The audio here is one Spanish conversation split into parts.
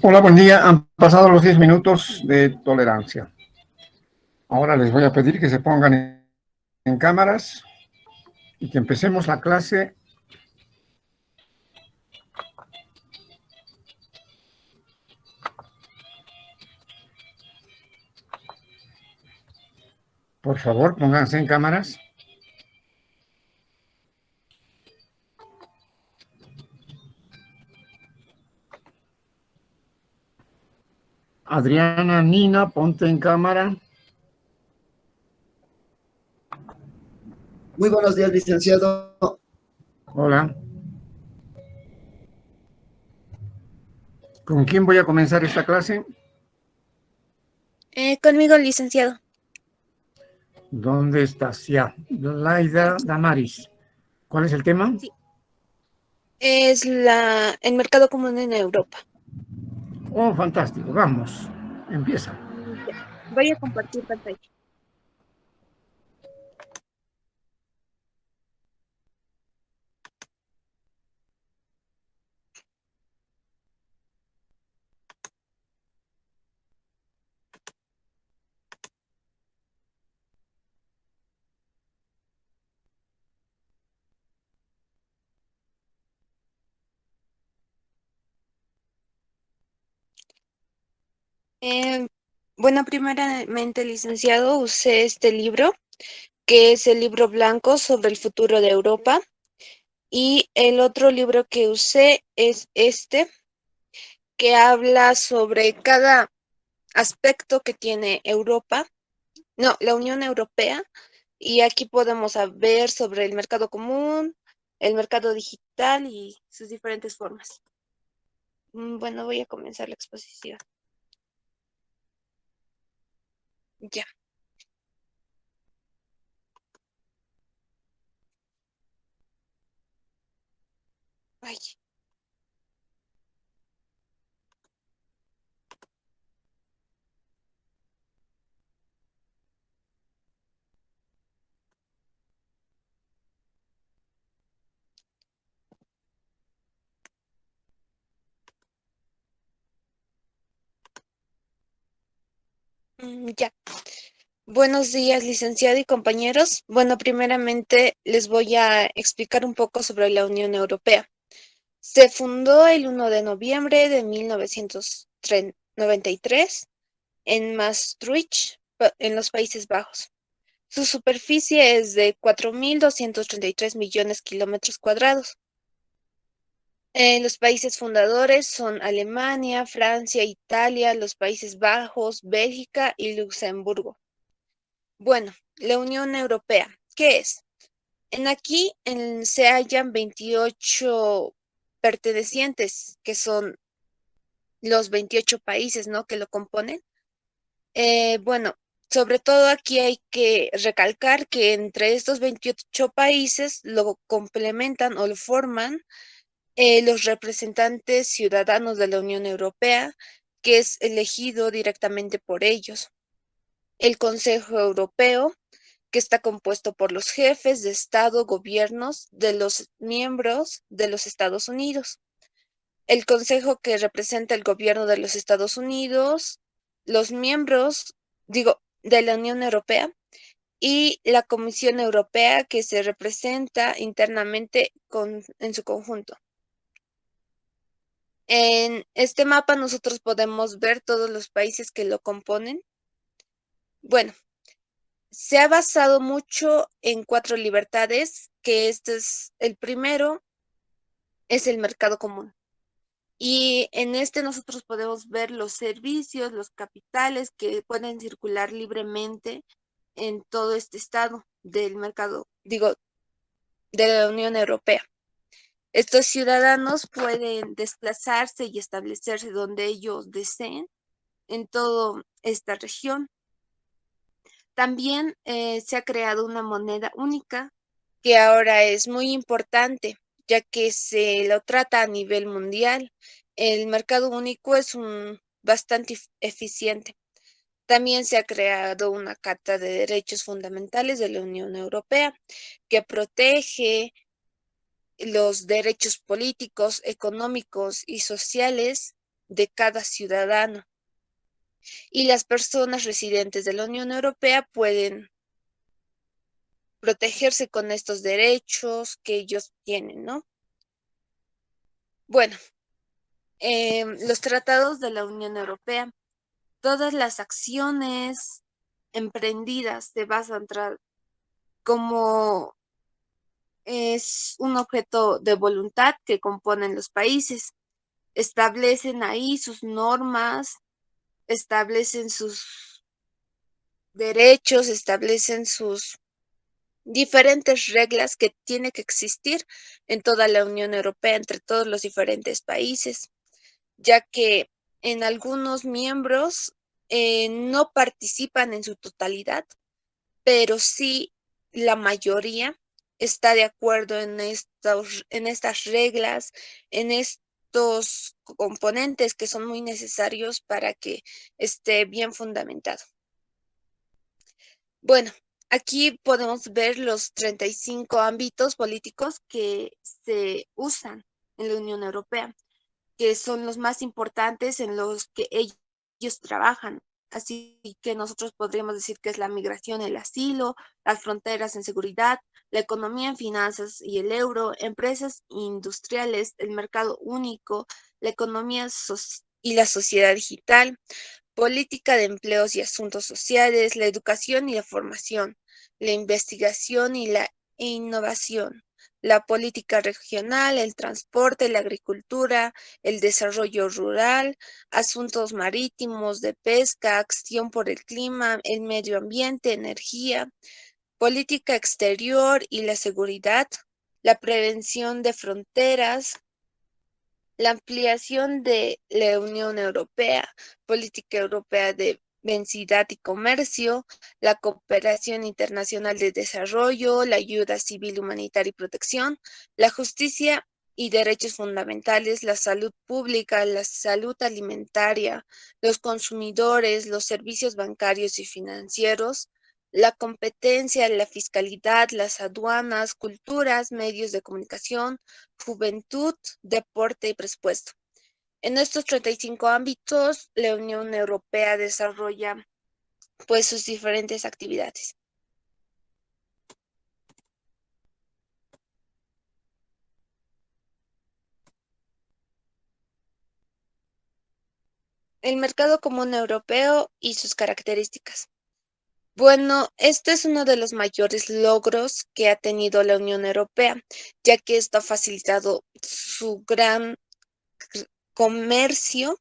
Hola, buen día. Han pasado los 10 minutos de tolerancia. Ahora les voy a pedir que se pongan en cámaras y que empecemos la clase. Por favor, pónganse en cámaras. Adriana, Nina, ponte en cámara. Muy buenos días, licenciado. Hola. ¿Con quién voy a comenzar esta clase? Conmigo, licenciado. ¿Dónde estás? Ya. Laida Damaris. ¿Cuál es el tema? Sí. Es el mercado común en Europa. Oh, fantástico. Vamos. Empieza. Ya. Voy a compartir pantalla. Bueno, primeramente, licenciado, usé este libro, que es el libro blanco sobre el futuro de Europa. Y el otro libro que usé es este, que habla sobre cada aspecto que tiene Europa, no, la Unión Europea. Y aquí podemos ver sobre el mercado común, el mercado digital y sus diferentes formas. Bueno, voy a comenzar la exposición. Ya. Ay. Ya. Buenos días, licenciado y compañeros. Bueno, primeramente les voy a explicar un poco sobre la Unión Europea. Se fundó el 1 de noviembre de 1993 en Maastricht, en los Países Bajos. Su superficie es de 4.233 millones de kilómetros cuadrados. Los países fundadores son Alemania, Francia, Italia, los Países Bajos, Bélgica y Luxemburgo. Bueno, la Unión Europea, ¿qué es? Se hallan 28 pertenecientes, que son los 28 países, ¿no?, que lo componen. Bueno, sobre todo aquí hay que recalcar que entre estos 28 países lo complementan o lo forman los representantes ciudadanos de la Unión Europea, que es elegido directamente por ellos. El Consejo Europeo, que está compuesto por los jefes de Estado, gobiernos de los miembros de los Estados Unidos. El Consejo, que representa el gobierno de los Estados Unidos, los miembros, de la Unión Europea, y la Comisión Europea, que se representa internamente en su conjunto. En este mapa nosotros podemos ver todos los países que lo componen. Bueno, se ha basado mucho en 4 libertades, que este es el primero, es el mercado común. Y en este nosotros podemos ver los servicios, los capitales que pueden circular libremente en todo este estado del mercado, de la Unión Europea. Estos ciudadanos pueden desplazarse y establecerse donde ellos deseen en toda esta región. También se ha creado una moneda única que ahora es muy importante, ya que se lo trata a nivel mundial. El mercado único es bastante eficiente. También se ha creado una Carta de Derechos Fundamentales de la Unión Europea que protege los derechos políticos, económicos y sociales de cada ciudadano. Y las personas residentes de la Unión Europea pueden protegerse con estos derechos que ellos tienen, ¿no? Bueno, los tratados de la Unión Europea, todas las acciones emprendidas se basan como es un objeto de voluntad que componen los países. Establecen ahí sus normas, establecen sus derechos, establecen sus diferentes reglas que tiene que existir en toda la Unión Europea, entre todos los diferentes países, ya que en algunos miembros no participan en su totalidad, pero sí la mayoría está de acuerdo en estas reglas, en estos componentes que son muy necesarios para que esté bien fundamentado. Bueno, aquí podemos ver los 35 ámbitos políticos que se usan en la Unión Europea, que son los más importantes en los que ellos trabajan. Así que nosotros podríamos decir que es la migración, el asilo, las fronteras en seguridad, la economía en finanzas y el euro, empresas industriales, el mercado único, la economía y la sociedad digital, política de empleos y asuntos sociales, la educación y la formación, la investigación y la innovación, la política regional, el transporte, la agricultura, el desarrollo rural, asuntos marítimos, de pesca, acción por el clima, el medio ambiente, energía, política exterior y la seguridad, la prevención de fronteras, la ampliación de la Unión Europea, política europea de densidad y comercio, la cooperación internacional de desarrollo, la ayuda civil, humanitaria y protección, la justicia y derechos fundamentales, la salud pública, la salud alimentaria, los consumidores, los servicios bancarios y financieros, la competencia, la fiscalidad, las aduanas, culturas, medios de comunicación, juventud, deporte y presupuesto. En estos 35 ámbitos, la Unión Europea desarrolla pues sus diferentes actividades. El mercado común europeo y sus características. Bueno, este es uno de los mayores logros que ha tenido la Unión Europea, ya que esto ha facilitado su gran comercio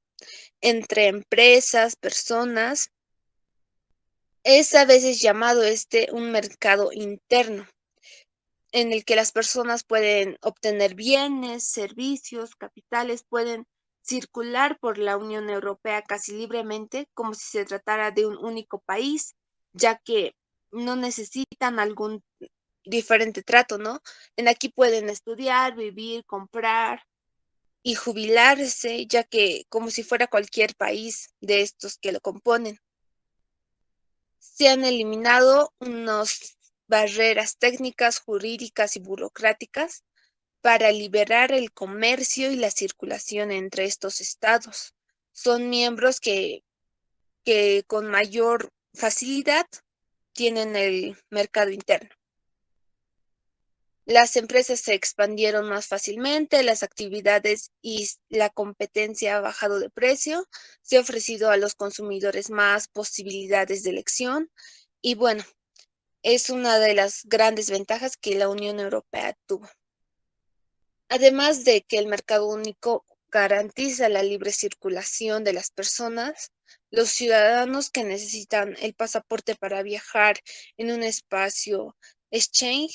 entre empresas, personas. Es a veces llamado un mercado interno, en el que las personas pueden obtener bienes, servicios, capitales, pueden circular por la Unión Europea casi libremente, como si se tratara de un único país, ya que no necesitan algún diferente trato, ¿no? En aquí pueden estudiar, vivir, comprar y jubilarse, ya que como si fuera cualquier país de estos que lo componen. Se han eliminado unas barreras técnicas, jurídicas y burocráticas para liberar el comercio y la circulación entre estos estados. Son miembros que con mayor facilidad tienen el mercado interno. Las empresas se expandieron más fácilmente, las actividades y la competencia ha bajado de precio, se ha ofrecido a los consumidores más posibilidades de elección y bueno, es una de las grandes ventajas que la Unión Europea tuvo. Además de que el mercado único garantiza la libre circulación de las personas, los ciudadanos que necesitan el pasaporte para viajar en un espacio Schengen,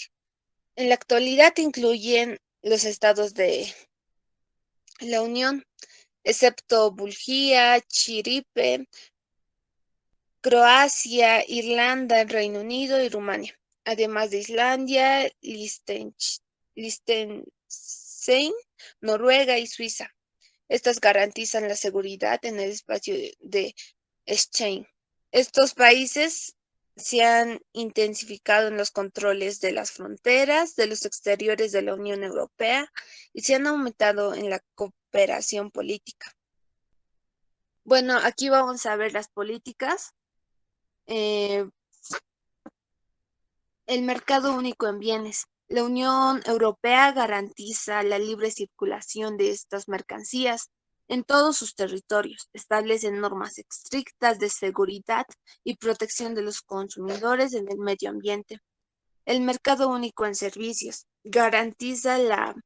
en la actualidad incluyen los estados de la Unión, excepto Bulgaria, Chipre, Croacia, Irlanda, Reino Unido y Rumania, además de Islandia, Liechtenstein, Noruega y Suiza. Estas garantizan la seguridad en el espacio de Schengen. Estos países se han intensificado en los controles de las fronteras, de los exteriores de la Unión Europea y se han aumentado en la cooperación política. Bueno, aquí vamos a ver las políticas. El mercado único en bienes. La Unión Europea garantiza la libre circulación de estas mercancías en todos sus territorios, establece normas estrictas de seguridad y protección de los consumidores en el medio ambiente. El mercado único en servicios garantiza la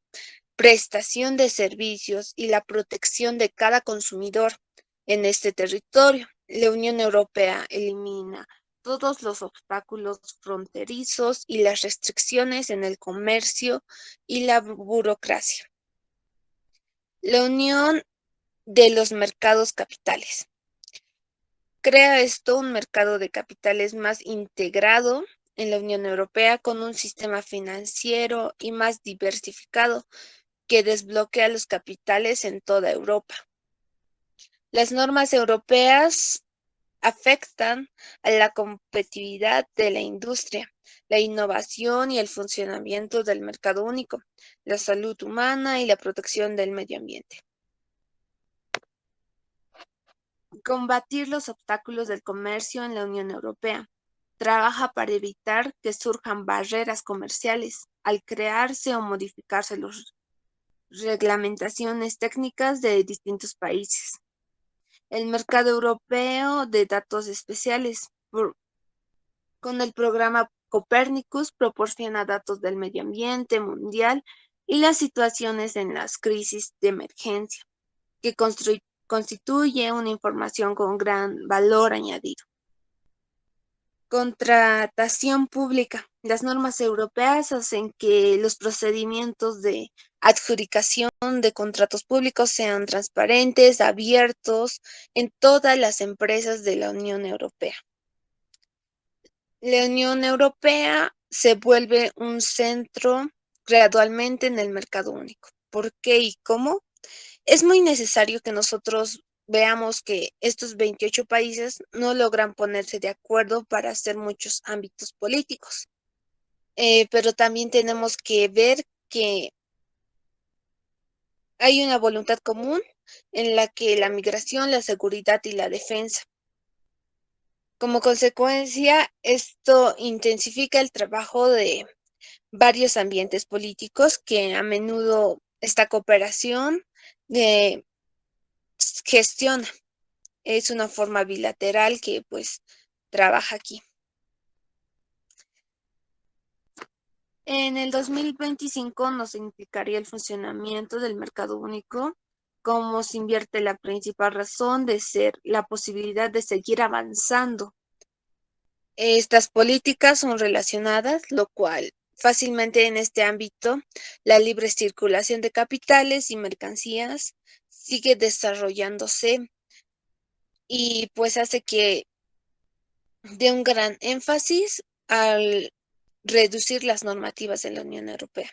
prestación de servicios y la protección de cada consumidor en este territorio. La Unión Europea elimina todos los obstáculos fronterizos y las restricciones en el comercio y la burocracia. La Unión de los Mercados Capitales. Crea esto un mercado de capitales más integrado en la Unión Europea con un sistema financiero y más diversificado que desbloquea los capitales en toda Europa. Las normas europeas afectan a la competitividad de la industria, la innovación y el funcionamiento del mercado único, la salud humana y la protección del medio ambiente. Combatir los obstáculos del comercio en la Unión Europea. Trabaja para evitar que surjan barreras comerciales al crearse o modificarse las reglamentaciones técnicas de distintos países. El mercado europeo de datos especiales. Con el programa Copernicus proporciona datos del medio ambiente mundial y las situaciones en las crisis de emergencia, que constituye una información con gran valor añadido. Contratación pública. Las normas europeas hacen que los procedimientos de adjudicación de contratos públicos sean transparentes, abiertos en todas las empresas de la Unión Europea. La Unión Europea se vuelve un centro gradualmente en el mercado único. ¿Por qué y cómo? Es muy necesario que nosotros veamos que estos 28 países no logran ponerse de acuerdo para hacer muchos ámbitos políticos. Pero también tenemos que ver que hay una voluntad común en la que la migración, la seguridad y la defensa. Como consecuencia, esto intensifica el trabajo de varios ambientes políticos que a menudo esta cooperación gestiona. Es una forma bilateral que pues trabaja aquí. En el 2025 nos implicaría el funcionamiento del mercado único, cómo se invierte la principal razón de ser la posibilidad de seguir avanzando. Estas políticas son relacionadas, lo cual fácilmente en este ámbito la libre circulación de capitales y mercancías sigue desarrollándose y pues hace que dé un gran énfasis al reducir las normativas de la Unión Europea.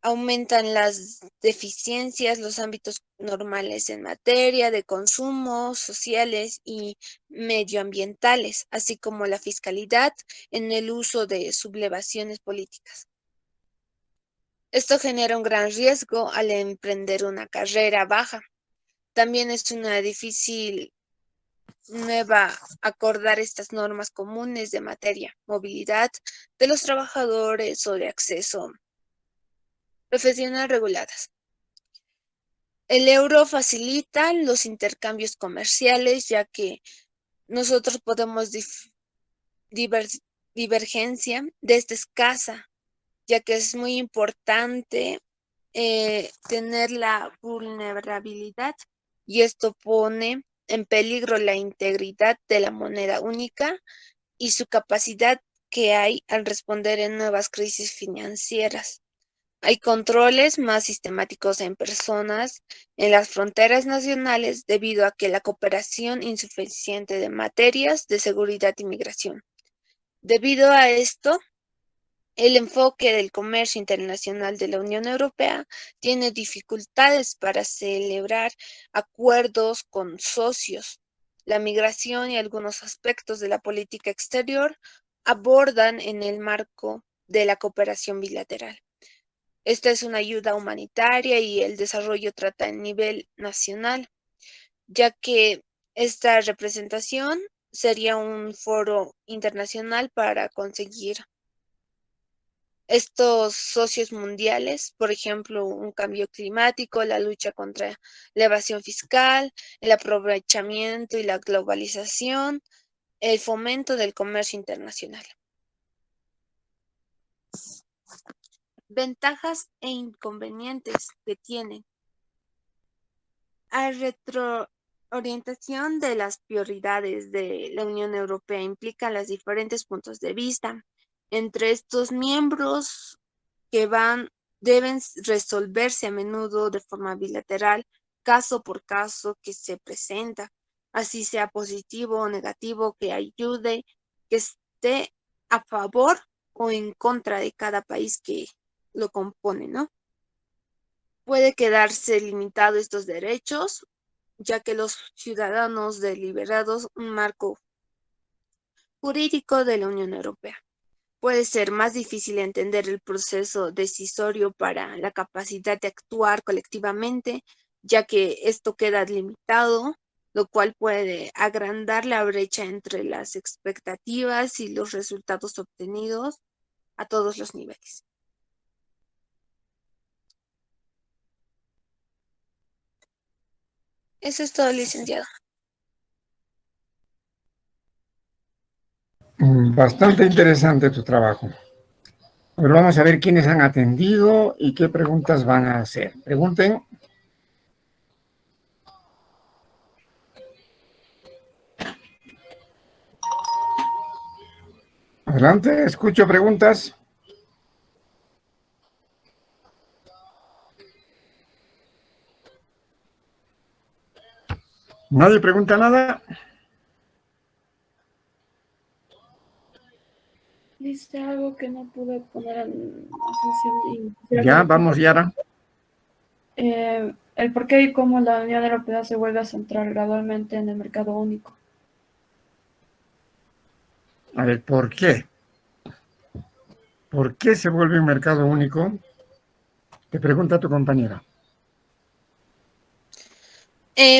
Aumentan las deficiencias, los ámbitos normales en materia de consumo, sociales y medioambientales, así como la fiscalidad en el uso de sublevaciones políticas. Esto genera un gran riesgo al emprender una carrera baja. También es una difícil nueva acordar estas normas comunes de materia, movilidad de los trabajadores o de acceso profesional reguladas. El euro facilita los intercambios comerciales, ya que nosotros podemos divergencia desde escasa, ya que es muy importante tener la vulnerabilidad y esto pone en peligro la integridad de la moneda única y su capacidad que hay al responder en nuevas crisis financieras. Hay controles más sistemáticos en personas en las fronteras nacionales debido a que la cooperación insuficiente de materias de seguridad y migración. Debido a esto, el enfoque del comercio internacional de la Unión Europea tiene dificultades para celebrar acuerdos con socios. la migración y algunos aspectos de la política exterior abordan en el marco de la cooperación bilateral. Esta es una ayuda humanitaria y el desarrollo trata a nivel nacional, ya que esta representación sería un foro internacional para conseguir estos socios mundiales, por ejemplo, un cambio climático, la lucha contra la evasión fiscal, el aprovechamiento y la globalización, el fomento del comercio internacional. Ventajas e inconvenientes que tienen. La retroorientación de las prioridades de la Unión Europea implica los diferentes puntos de vista entre estos miembros que deben resolverse a menudo de forma bilateral, caso por caso que se presenta, así sea positivo o negativo, que ayude, que esté a favor o en contra de cada país que lo compone, ¿no? Puede quedarse limitado estos derechos, ya que los ciudadanos deliberados un marco jurídico de la Unión Europea. Puede ser más difícil entender el proceso decisorio para la capacidad de actuar colectivamente, ya que esto queda limitado, lo cual puede agrandar la brecha entre las expectativas y los resultados obtenidos a todos los niveles. Eso es todo, licenciado. Bastante interesante tu trabajo. Pero vamos a ver quiénes han atendido y qué preguntas van a hacer. Pregunten. Adelante, escucho preguntas. ¿Nadie pregunta nada? Dice algo que no pude poner en atención. Ya, vamos, Yara. El por qué y cómo la Unión Europea se vuelve a centrar gradualmente en el mercado único. A ver, ¿por qué? ¿Por qué se vuelve un mercado único? Te pregunta tu compañera.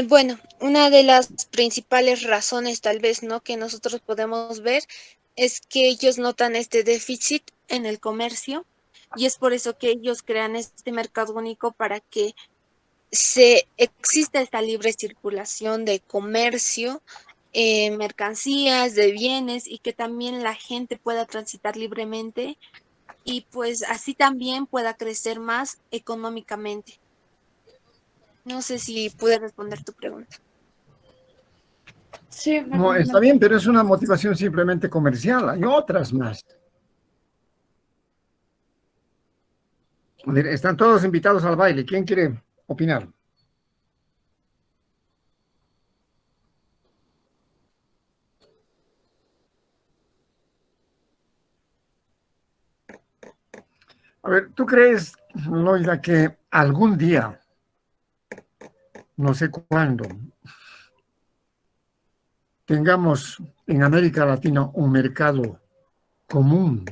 Bueno, una de las principales razones tal vez, ¿no?, que nosotros podemos ver es que ellos notan este déficit en el comercio y es por eso que ellos crean este mercado único para que exista esta libre circulación de comercio, mercancías, de bienes y que también la gente pueda transitar libremente y pues así también pueda crecer más económicamente. No sé si pude responder tu pregunta. Sí, No, está bien, pero es una motivación simplemente comercial. Hay otras más. A ver, están todos invitados al baile. ¿Quién quiere opinar? A ver, ¿tú crees, Loida, que algún día, no sé cuándo, tengamos en América Latina un mercado común,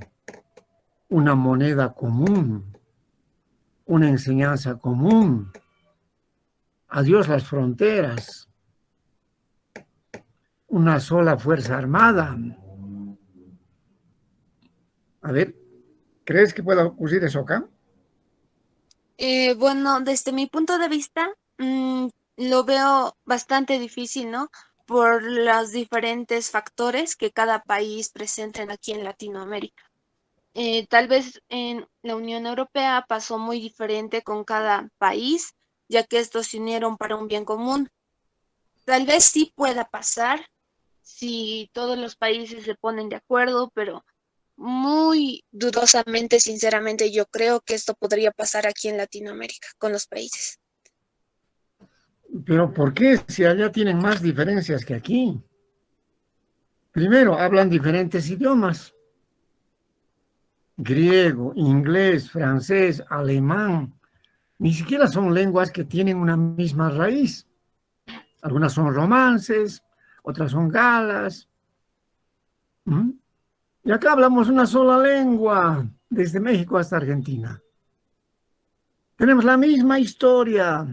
una moneda común, una enseñanza común? Adiós las fronteras, una sola fuerza armada. A ver, ¿crees que pueda ocurrir eso acá? Bueno, desde mi punto de vista, lo veo bastante difícil, ¿no? Por los diferentes factores que cada país presenten aquí en Latinoamérica. Tal vez en la Unión Europea pasó muy diferente con cada país, ya que estos se unieron para un bien común. Tal vez sí pueda pasar si todos los países se ponen de acuerdo, pero muy dudosamente, sinceramente, yo creo que esto podría pasar aquí en Latinoamérica con los países. Pero ¿por qué si allá tienen más diferencias que aquí? Primero, hablan diferentes idiomas. Griego, inglés, francés, alemán. Ni siquiera son lenguas que tienen una misma raíz. Algunas son romances, otras son galas. ¿Mm? Y acá hablamos una sola lengua, desde México hasta Argentina. Tenemos la misma historia,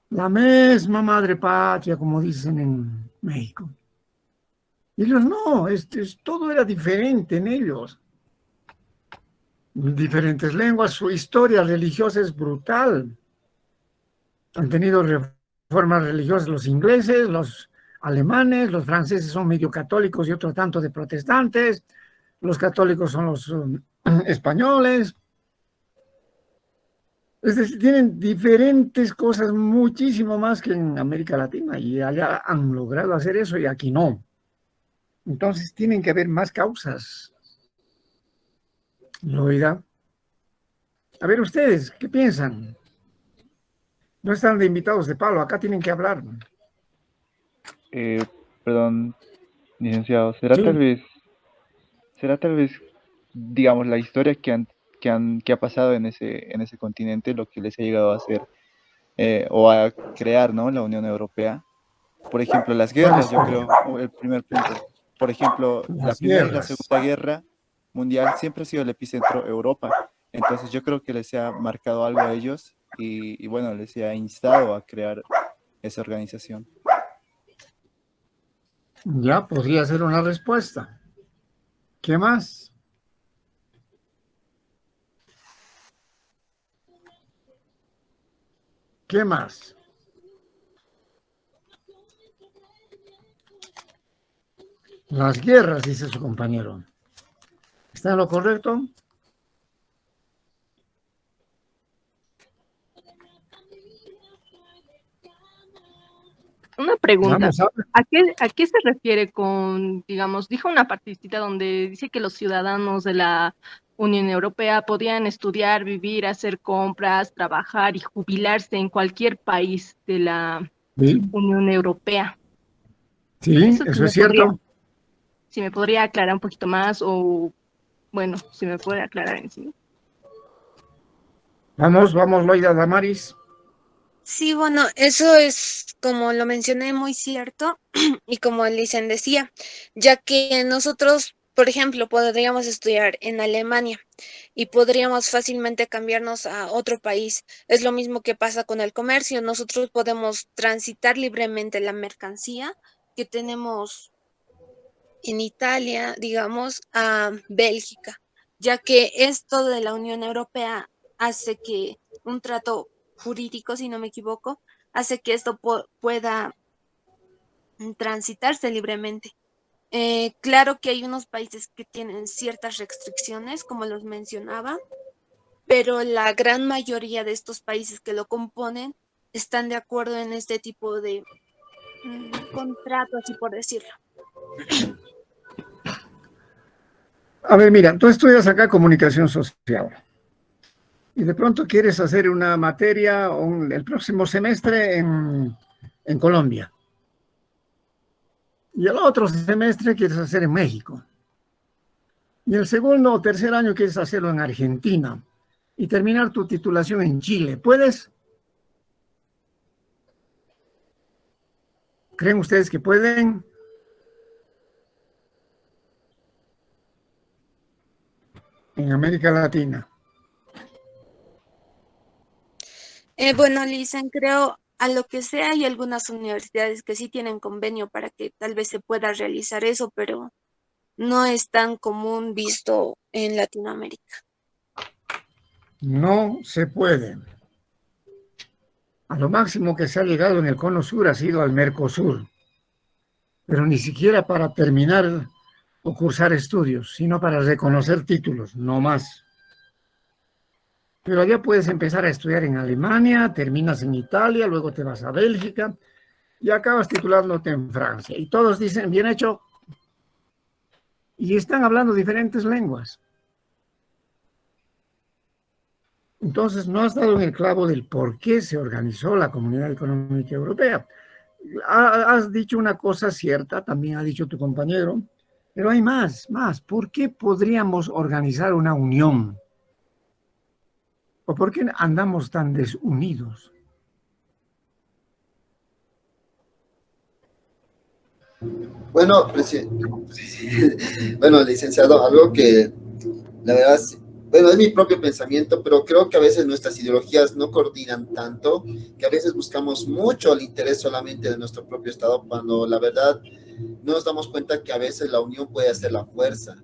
la misma madre patria, como dicen en México. Y ellos no, todo era diferente en ellos. Diferentes lenguas, su historia religiosa es brutal. Han tenido reformas religiosas los ingleses, los alemanes, los franceses son medio católicos y otro tanto de protestantes, los católicos son los españoles. Es decir, tienen diferentes cosas muchísimo más que en América Latina y allá han logrado hacer eso y aquí no. Entonces tienen que haber más causas. Loida. A ver ustedes, ¿qué piensan? No están de invitados de palo, acá tienen que hablar. Perdón, licenciado, Sí. será tal vez, digamos, la historia que ha pasado en ese continente, lo que les ha llegado a hacer o a crear, ¿no? La Unión Europea. Por ejemplo, las Puede guerras, yo ser. creo, el primer punto. Por ejemplo, la Las Primera y la guerras. Segunda Guerra Mundial siempre ha sido el epicentro Europa. Entonces yo creo que les ha marcado algo a ellos y bueno, les ha instado a crear esa organización. Ya podría ser una respuesta. ¿Qué más? ¿Qué más? Las guerras, dice su compañero. ¿Está en lo correcto? Una pregunta. Vamos a ver. A qué se refiere con, digamos, dijo una partecita donde dice que los ciudadanos de la Unión Europea podían estudiar, vivir, hacer compras, trabajar y jubilarse en cualquier país de la Sí, Unión Europea? sí, Eso eso es cierto. si me podría aclarar un poquito más o, bueno, si me puede aclarar en sí. Vamos, Loida Damaris. Sí, bueno, eso es, como lo mencioné, muy cierto y como Licen decía, ya que nosotros, por ejemplo, podríamos estudiar en Alemania y podríamos fácilmente cambiarnos a otro país. Es lo mismo que pasa con el comercio. Nosotros podemos transitar libremente la mercancía que tenemos en Italia, digamos, a Bélgica, ya que esto de la Unión Europea hace que un trato jurídico, si no me equivoco, hace que esto pueda transitarse libremente. Claro que hay unos países que tienen ciertas restricciones, como los mencionaba, pero la gran mayoría de estos países que lo componen están de acuerdo en este tipo de contrato, así por decirlo. A ver, mira, tú estudias acá comunicación social y de pronto quieres hacer una materia el próximo semestre en Colombia y el otro semestre quieres hacer en México y el segundo o tercer año quieres hacerlo en Argentina y terminar tu titulación en Chile. ¿Puedes? ¿Creen ustedes que pueden? En América Latina. Bueno, Lisen, creo a lo que sea, hay algunas universidades que sí tienen convenio para que tal vez se pueda realizar eso, pero no es tan común visto en Latinoamérica. No se puede. A lo máximo que se ha llegado en el Cono Sur ha sido al Mercosur, pero ni siquiera para terminar o cursar estudios, sino para reconocer títulos, no más. Pero allá puedes empezar a estudiar en Alemania, terminas en Italia, luego te vas a Bélgica y acabas titulándote en Francia. Y todos dicen, bien hecho, y están hablando diferentes lenguas. Entonces, no has dado en el clavo del por qué se organizó la Comunidad Económica Europea. Has dicho una cosa cierta, también ha dicho tu compañero, pero hay más. ¿Por qué podríamos organizar una unión? ¿O por qué andamos tan desunidos? Bueno, bueno, licenciado, algo que la verdad, bueno, es mi propio pensamiento, pero creo que a veces nuestras ideologías no coordinan tanto, que a veces buscamos mucho el interés solamente de nuestro propio Estado, cuando la verdad no nos damos cuenta que a veces la unión puede hacer la fuerza.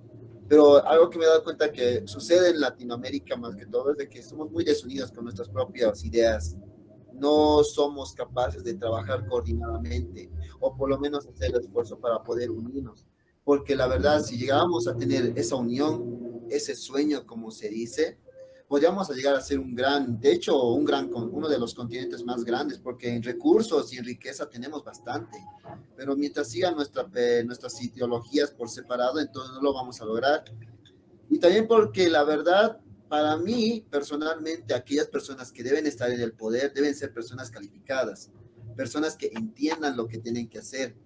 Pero algo que me he dado cuenta que sucede en Latinoamérica más que todo es de que somos muy desunidos con nuestras propias ideas. No somos capaces de trabajar coordinadamente o por lo menos hacer el esfuerzo para poder unirnos. Porque la verdad, si llegábamos a tener esa unión, ese sueño, como se dice, podríamos llegar a ser un gran, de hecho, uno de los continentes más grandes, porque en recursos y en riqueza tenemos bastante. Pero mientras sigan nuestras ideologías por separado, entonces no lo vamos a lograr. Y también porque la verdad, para mí, personalmente, aquellas personas que deben estar en el poder deben ser personas calificadas, personas que entiendan lo que tienen que hacer.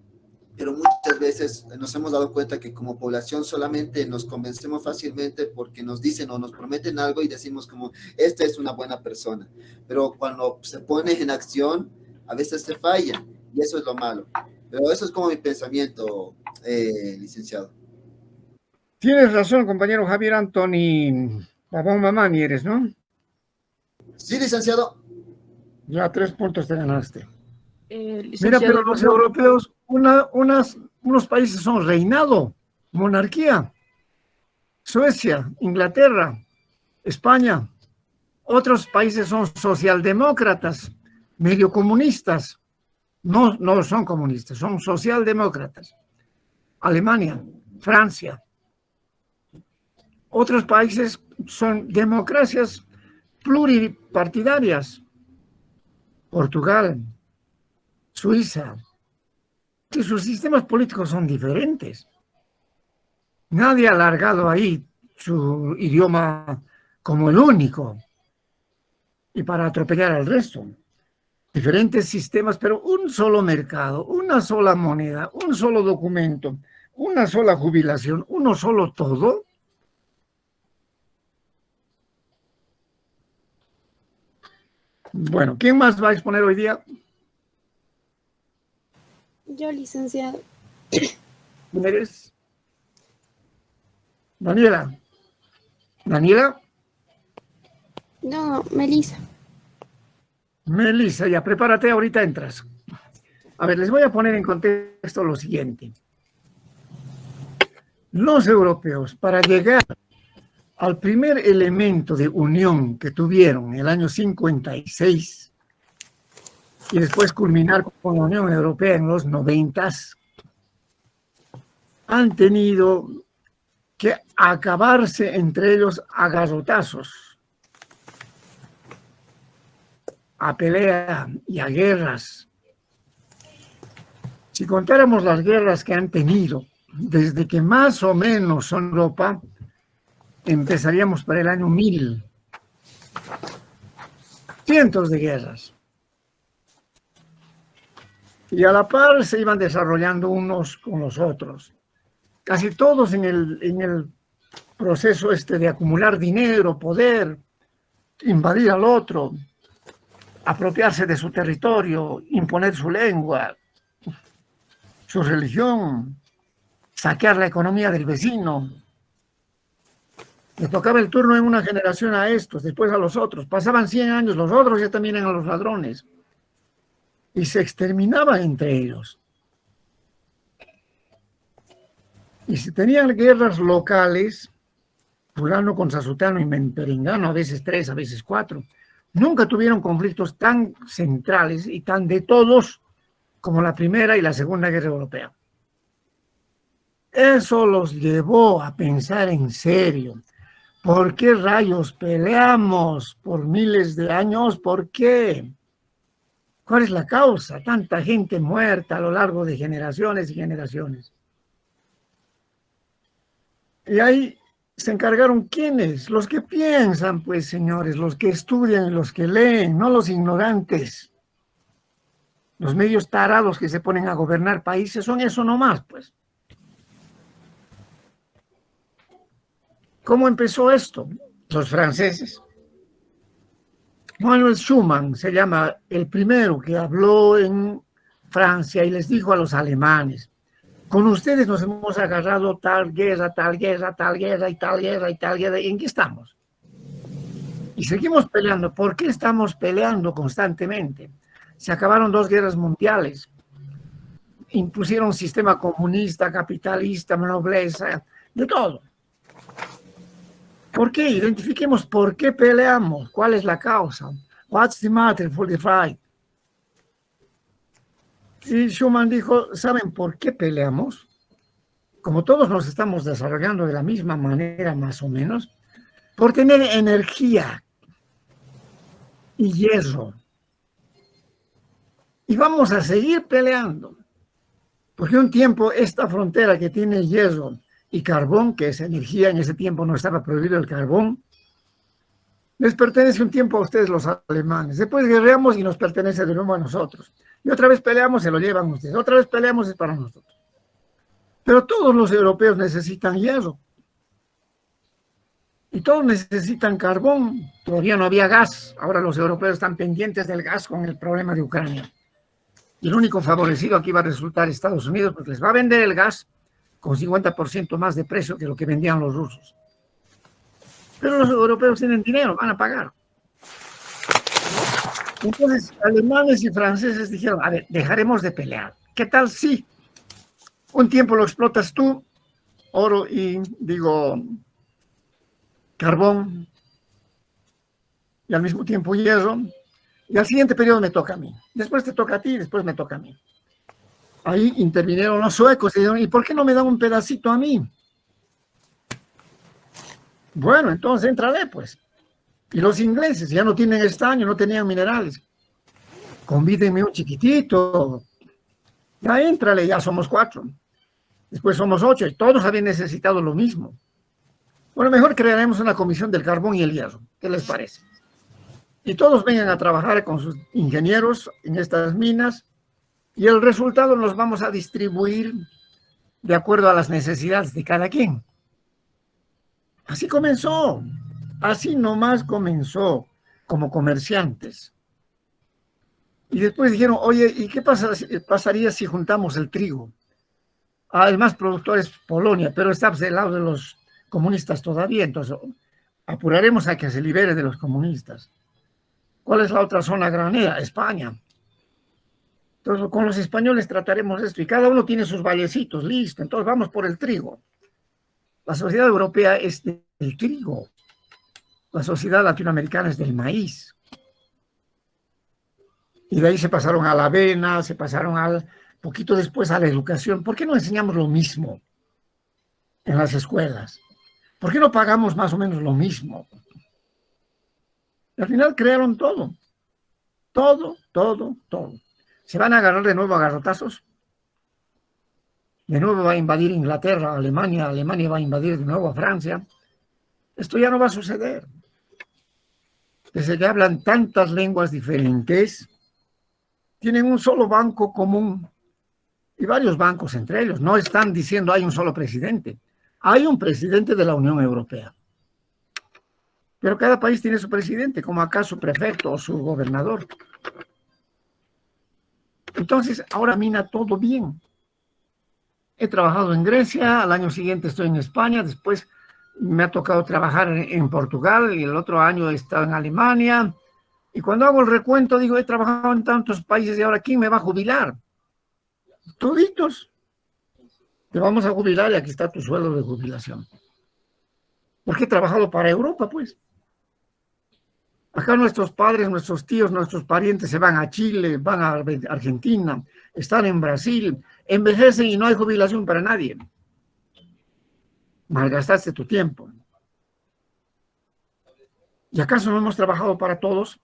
Pero muchas veces nos hemos dado cuenta que como población solamente nos convencemos fácilmente porque nos dicen o nos prometen algo y decimos como, esta es una buena persona. Pero cuando se pone en acción, a veces se falla y eso es lo malo. Pero eso es como mi pensamiento, licenciado. Tienes razón, compañero Javier Anthony. Papá Mamani eres, ¿no? Sí, licenciado. Ya 3 puntos te ganaste. Mira, Licenciado, pero los europeos, unos países son reinado, monarquía. Suecia, Inglaterra, España. Otros países son socialdemócratas, medio comunistas. No, no son comunistas, son socialdemócratas. Alemania, Francia. Otros países son democracias pluripartidarias. Portugal, Suiza, que sus sistemas políticos son diferentes. Nadie ha alargado ahí su idioma como el único y para atropellar al resto. Diferentes sistemas, pero un solo mercado, una sola moneda, un solo documento, una sola jubilación, uno solo todo. Bueno, ¿quién más va a exponer hoy día? Yo, licenciado. ¿Quién eres? Daniela. ¿Daniela? No, Melissa. Melissa, ya prepárate, ahorita entras. A ver, les voy a poner en contexto lo siguiente. Los europeos, para llegar al primer elemento de unión que tuvieron en el año 56 y después culminar con la Unión Europea en los 90, han tenido que acabarse entre ellos a garrotazos, a pelea y a guerras. Si contáramos las guerras que han tenido desde que más o menos son Europa, empezaríamos para el año 1000. Cientos de guerras. Y a la par se iban desarrollando unos con los otros. Casi todos en el proceso de acumular dinero, poder, invadir al otro, apropiarse de su territorio, imponer su lengua, su religión, saquear la economía del vecino. Le tocaba el turno en una generación a estos, después a los otros. Pasaban 100 años, los otros ya también eran los ladrones. Y se exterminaba entre ellos. Y si tenían guerras locales, fulano con sasutano y perengano, a veces 3, a veces 4, nunca tuvieron conflictos tan centrales y tan de todos como la Primera y la Segunda Guerra Europea. Eso los llevó a pensar en serio. ¿Por qué rayos peleamos por miles de años? ¿Por qué? ¿Cuál es la causa? Tanta gente muerta a lo largo de generaciones y generaciones. Y ahí se encargaron ¿quiénes? Los que piensan, pues, señores, los que estudian, los que leen, no los ignorantes. Los medios tarados que se ponen a gobernar países son eso nomás, pues. ¿Cómo empezó esto? Los franceses. Manuel Schumann se llama el primero que habló en Francia y les dijo a los alemanes, Con ustedes nos hemos agarrado tal guerra, tal guerra, tal guerra y tal guerra y tal guerra. ¿Y en qué estamos? Y seguimos peleando. ¿Por qué estamos peleando constantemente? Se acabaron 2 guerras mundiales. Impusieron un sistema comunista, capitalista, nobleza, de todo. ¿Por qué? Identifiquemos por qué peleamos. ¿Cuál es la causa? What's the matter for the fight? Y Schuman dijo, ¿saben por qué peleamos? Como todos nos estamos desarrollando de la misma manera, más o menos, por tener energía y hierro. Y vamos a seguir peleando. Porque un tiempo esta frontera que tiene hierro y carbón, que es energía, en ese tiempo no estaba prohibido el carbón, les pertenece un tiempo a ustedes los alemanes. Después guerreamos y nos pertenece de nuevo a nosotros. Y otra vez peleamos, se lo llevan ustedes. Otra vez peleamos, es para nosotros. Pero todos los europeos necesitan hierro. Y todos necesitan carbón. Todavía no había gas. Ahora los europeos están pendientes del gas con el problema de Ucrania. Y el único favorecido aquí va a resultar Estados Unidos, porque les va a vender el gas con 50% más de precio que lo que vendían los rusos. Pero los europeos tienen dinero, van a pagar. Entonces, alemanes y franceses dijeron, a ver, dejaremos de pelear. ¿Qué tal si un tiempo lo explotas tú, oro y, carbón, y al mismo tiempo hierro, y al siguiente periodo me toca a mí. Después te toca a ti, después me toca a mí. Ahí intervinieron los suecos y dijeron, ¿y por qué no me dan un pedacito a mí? Bueno, entonces entrale, pues. Y los ingleses ya no tienen estaño, no tenían minerales. Convídenme un chiquitito. Ya éntrale, ya somos 4. Después somos 8 y todos habían necesitado lo mismo. Bueno, mejor crearemos una comisión del carbón y el hierro. ¿Qué les parece? Y todos vengan a trabajar con sus ingenieros en estas minas y el resultado los vamos a distribuir de acuerdo a las necesidades de cada quien. Así comenzó. Así nomás comenzó, como comerciantes. Y después dijeron, oye, ¿y qué pasaría si juntamos el trigo? El más productor es Polonia, pero está del lado de los comunistas todavía, entonces apuraremos a que se libere de los comunistas. ¿Cuál es la otra zona granera? España. Entonces con los españoles trataremos esto, y cada uno tiene sus vallecitos, listo, entonces vamos por el trigo. La sociedad europea es del trigo. La sociedad latinoamericana es del maíz. Y de ahí se pasaron a la avena, se pasaron poquito después a la educación. ¿Por qué no enseñamos lo mismo en las escuelas? ¿Por qué no pagamos más o menos lo mismo? Y al final crearon todo. Todo, todo, todo. ¿Se van a agarrar de nuevo a garrotazos? De nuevo va a invadir Inglaterra, Alemania va a invadir de nuevo a Francia. Esto ya no va a suceder. Desde que hablan tantas lenguas diferentes, tienen un solo banco común y varios bancos entre ellos. No están diciendo hay un solo presidente. Hay un presidente de la Unión Europea. Pero cada país tiene su presidente, como acá su prefecto o su gobernador. Entonces, ahora mina todo bien. He trabajado en Grecia, al año siguiente estoy en España, después me ha tocado trabajar en Portugal y el otro año he estado en Alemania. Y cuando hago el recuento, digo, he trabajado en tantos países y ahora ¿quién me va a jubilar? Toditos. Te vamos a jubilar y aquí está tu sueldo de jubilación. Porque he trabajado para Europa, pues. Acá nuestros padres, nuestros tíos, nuestros parientes se van a Chile, van a Argentina, están en Brasil, envejecen y no hay jubilación para nadie. Malgastaste tu tiempo. ¿Y acaso no hemos trabajado para todos?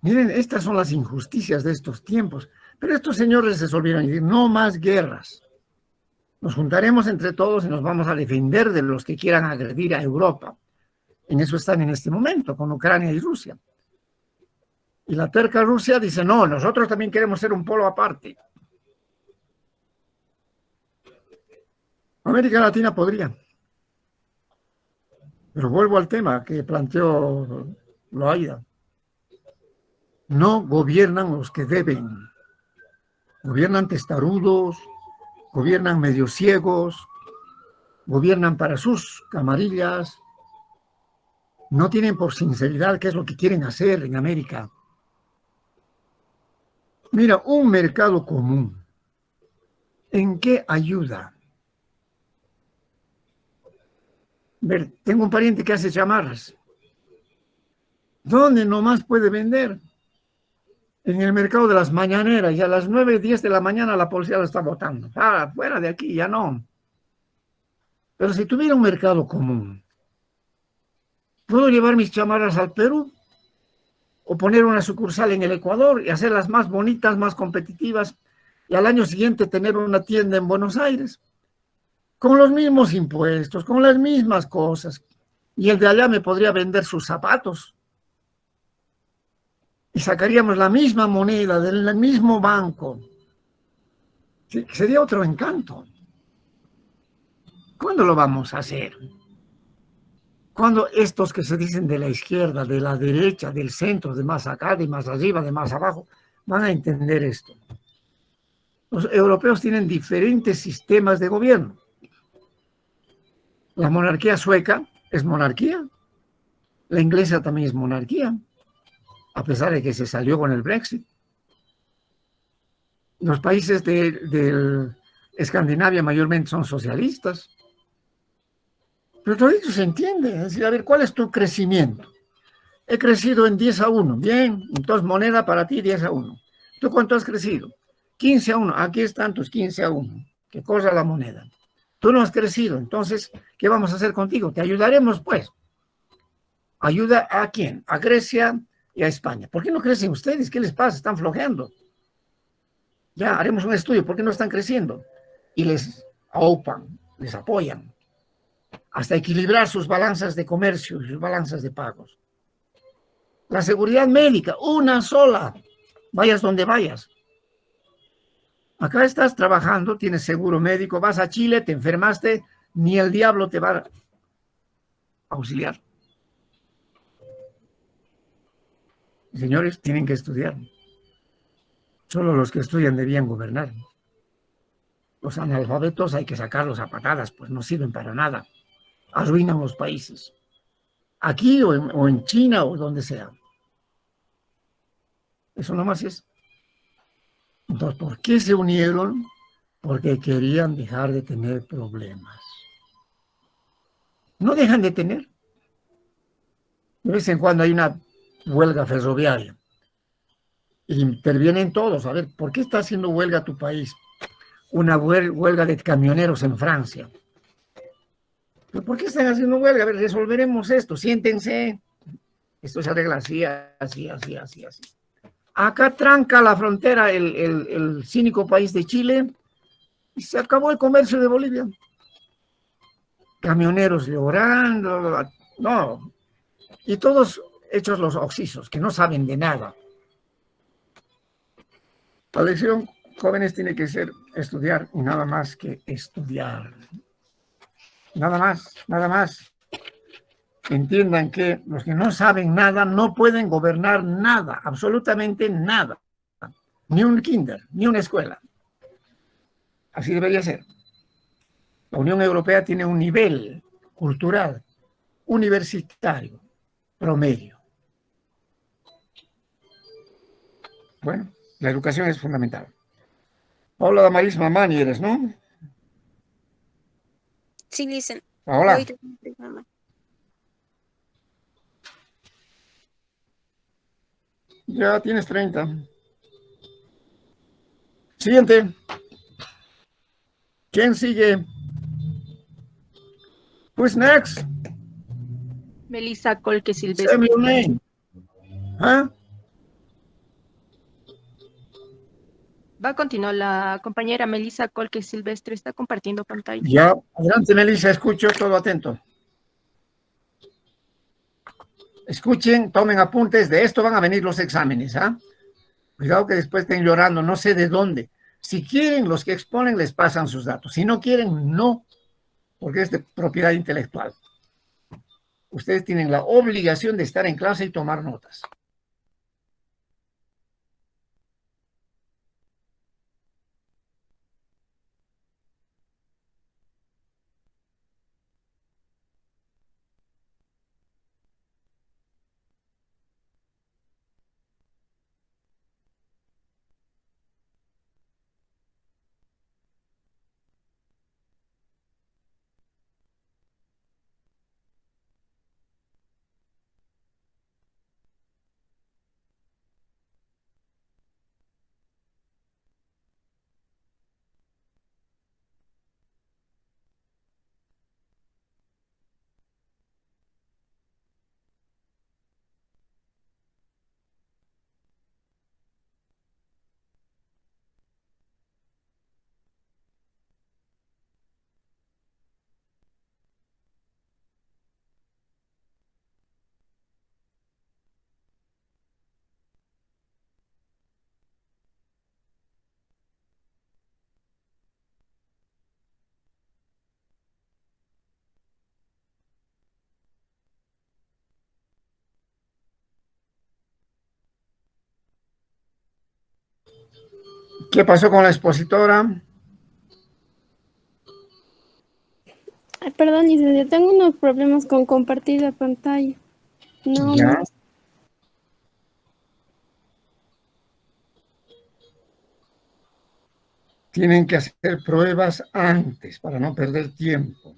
Miren, estas son las injusticias de estos tiempos. Pero estos señores se olvidaron y decir, no más guerras. Nos juntaremos entre todos y nos vamos a defender de los que quieran agredir a Europa. En eso están en este momento, con Ucrania y Rusia. Y la terca Rusia dice, no, nosotros también queremos ser un polo aparte. América Latina podría. Pero vuelvo al tema que planteó Loaida. No gobiernan los que deben. Gobiernan testarudos, gobiernan medio ciegos, gobiernan para sus camarillas, no tienen por sinceridad qué es lo que quieren hacer en América. Mira, un mercado común, ¿en qué ayuda? Ver, tengo un pariente que hace chamarras. ¿Dónde nomás puede vender? En el mercado de las mañaneras, y a las 9, 10 de la mañana la policía lo está botando. Ah, fuera de aquí, ya no. Pero si tuviera un mercado común, ¿puedo llevar mis chamarras al Perú? ¿O poner una sucursal en el Ecuador y hacerlas más bonitas, más competitivas, y al año siguiente tener una tienda en Buenos Aires? Con los mismos impuestos, con las mismas cosas. Y el de allá me podría vender sus zapatos. Y sacaríamos la misma moneda del mismo banco. Sí, sería otro encanto. ¿Cuándo lo vamos a hacer? Cuando estos que se dicen de la izquierda, de la derecha, del centro, de más acá, de más arriba, de más abajo, van a entender esto. Los europeos tienen diferentes sistemas de gobierno. La monarquía sueca es monarquía. La inglesa también es monarquía, a pesar de que se salió con el Brexit. Los países de Escandinavia mayormente son socialistas. Pero todo eso se entiende. Es decir, a ver, ¿cuál es tu crecimiento? He crecido en 10-1. Bien, entonces moneda para ti 10-1. ¿Tú cuánto has crecido? 15-1. Aquí están tus 15-1. ¿Qué cosa la moneda? Tú no has crecido. Entonces, ¿qué vamos a hacer contigo? Te ayudaremos, pues. ¿Ayuda a quién? A Grecia y a España. ¿Por qué no crecen ustedes? ¿Qué les pasa? Están flojeando. Ya, haremos un estudio. ¿Por qué no están creciendo? Y les aupan, les apoyan, hasta equilibrar sus balanzas de comercio y sus balanzas de pagos. La seguridad médica, una sola. Vayas donde vayas. Acá estás trabajando, tienes seguro médico, vas a Chile, te enfermaste, ni el diablo te va a auxiliar. Señores, tienen que estudiar. Solo los que estudian debían gobernar. Los analfabetos hay que sacarlos a patadas, pues no sirven para nada. Arruinan los países. Aquí o en China o donde sea. Eso nomás es. Entonces, ¿por qué se unieron? Porque querían dejar de tener problemas. No dejan de tener. De vez en cuando hay una huelga ferroviaria. Intervienen todos. A ver, ¿por qué está haciendo huelga tu país? Una huelga de camioneros en Francia. ¿Pero por qué están haciendo huelga? A ver, resolveremos esto. Siéntense. Esto se arregla así, así, así, así, así. Acá tranca la frontera el cínico país de Chile y se acabó el comercio de Bolivia. Camioneros llorando, no. Y todos hechos los oxisos, que no saben de nada. La lección, jóvenes, tiene que ser estudiar y nada más que estudiar. Nada más, nada más. Entiendan que los que no saben nada no pueden gobernar nada, absolutamente nada. Ni un kinder, ni una escuela. Así debería ser. La Unión Europea tiene un nivel cultural, universitario, promedio. Bueno, la educación es fundamental. Paula Damaris Mamani eres, ¿no? Sí, listen. Paola. Voy de mamá. Ya tienes 30. Siguiente. ¿Quién sigue? Who's next? Melissa Colque Say Silvestre. your name. ¿Ah? Va a continuar la compañera Melissa Colque Silvestre, está compartiendo pantalla. Ya, adelante, Melissa, escucho todo atento. Escuchen, tomen apuntes, de esto van a venir los exámenes, ¿ah? Cuidado que después estén llorando, no sé de dónde. Si quieren, los que exponen les pasan sus datos. Si no quieren, no, porque es de propiedad intelectual. Ustedes tienen la obligación de estar en clase y tomar notas. ¿Qué pasó con la expositora? Ay, perdón, licenciado, tengo unos problemas con compartir la pantalla. No, Ya. Tienen que hacer pruebas antes para no perder tiempo.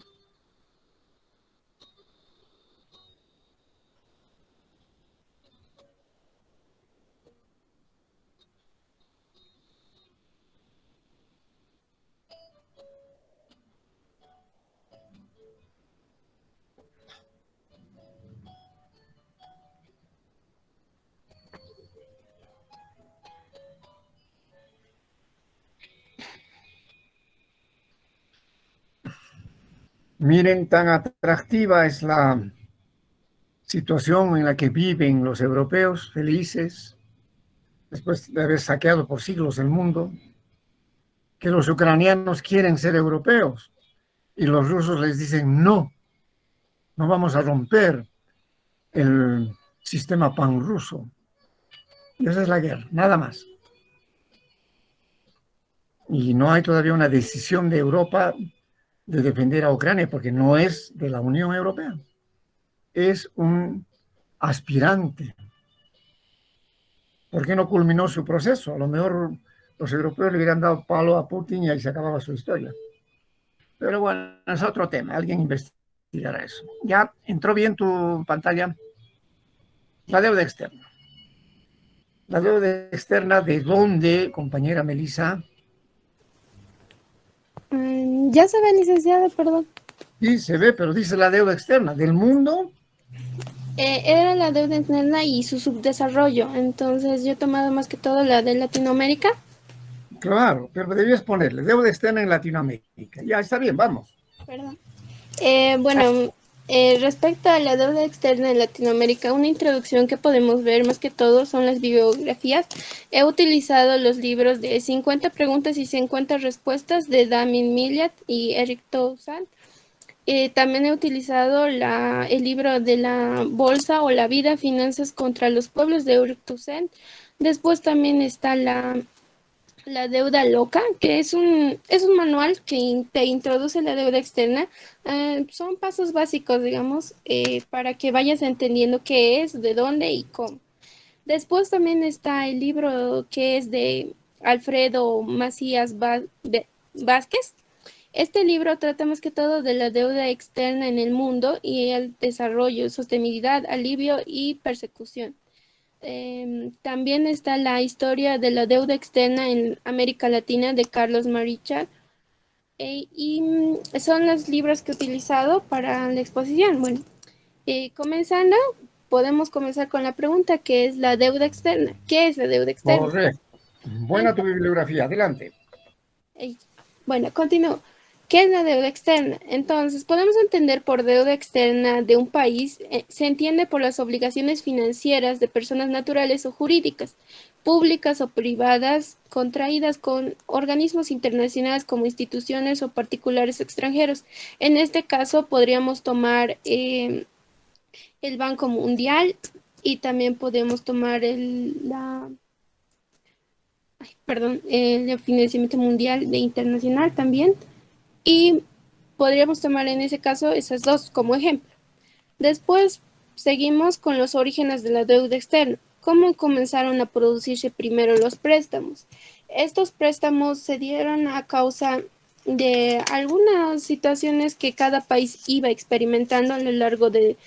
Miren, tan atractiva es la situación en la que viven los europeos felices después de haber saqueado por siglos el mundo, que los ucranianos quieren ser europeos y los rusos les dicen no, no vamos a romper el sistema panruso. Y esa es la guerra, nada más. Y no hay todavía una decisión de Europa de defender a Ucrania porque no es de la Unión Europea. Es un aspirante. ¿Por qué no culminó su proceso? A lo mejor los europeos le hubieran dado palo a Putin y ahí se acababa su historia. Pero bueno, es otro tema. Alguien investigará eso. ¿Ya entró bien tu pantalla? La deuda externa. La deuda externa, ¿de dónde, compañera Melissa? Ya se ve, licenciado, perdón. Sí, se ve, pero dice la deuda externa. ¿Del mundo? Era la deuda externa y su subdesarrollo. Entonces yo he tomado más que todo la de Latinoamérica. Claro, pero debías ponerle deuda externa en Latinoamérica. Ya está bien, vamos. Perdón. Bueno, respecto a la deuda externa en Latinoamérica, una introducción que podemos ver más que todo son las bibliografías. He utilizado los libros de 50 preguntas y 50 respuestas de Damien Millett y Eric Toussaint. También he utilizado el libro de la Bolsa o la Vida, Finanzas contra los Pueblos de Eric Toussaint. Después también está la deuda loca, que es un manual que te introduce la deuda externa. Son pasos básicos, digamos, para que vayas entendiendo qué es, de dónde y cómo. Después también está el libro que es de Alfredo Macías Vázquez. Este libro trata más que todo de la deuda externa en el mundo y el desarrollo, sostenibilidad, alivio y persecución. También está la historia de la deuda externa en América Latina de Carlos Marichal. Son los libros que he utilizado para la exposición. Bueno, comenzando, podemos comenzar con la pregunta que es la deuda externa. ¿Qué es la deuda externa? Correcto. Buena tu bibliografía. Adelante. Bueno, continúo. ¿Qué es la deuda externa? Entonces, podemos entender por deuda externa de un país, se entiende por las obligaciones financieras de personas naturales o jurídicas, públicas o privadas, contraídas con organismos internacionales como instituciones o particulares extranjeros. En este caso, podríamos tomar el Banco Mundial y también podemos tomar el financiamiento mundial de internacional también. Y podríamos tomar en ese caso esas dos como ejemplo. Después seguimos con los orígenes de la deuda externa. ¿Cómo comenzaron a producirse primero los préstamos? Estos préstamos se dieron a causa de algunas situaciones que cada país iba experimentando a lo largo de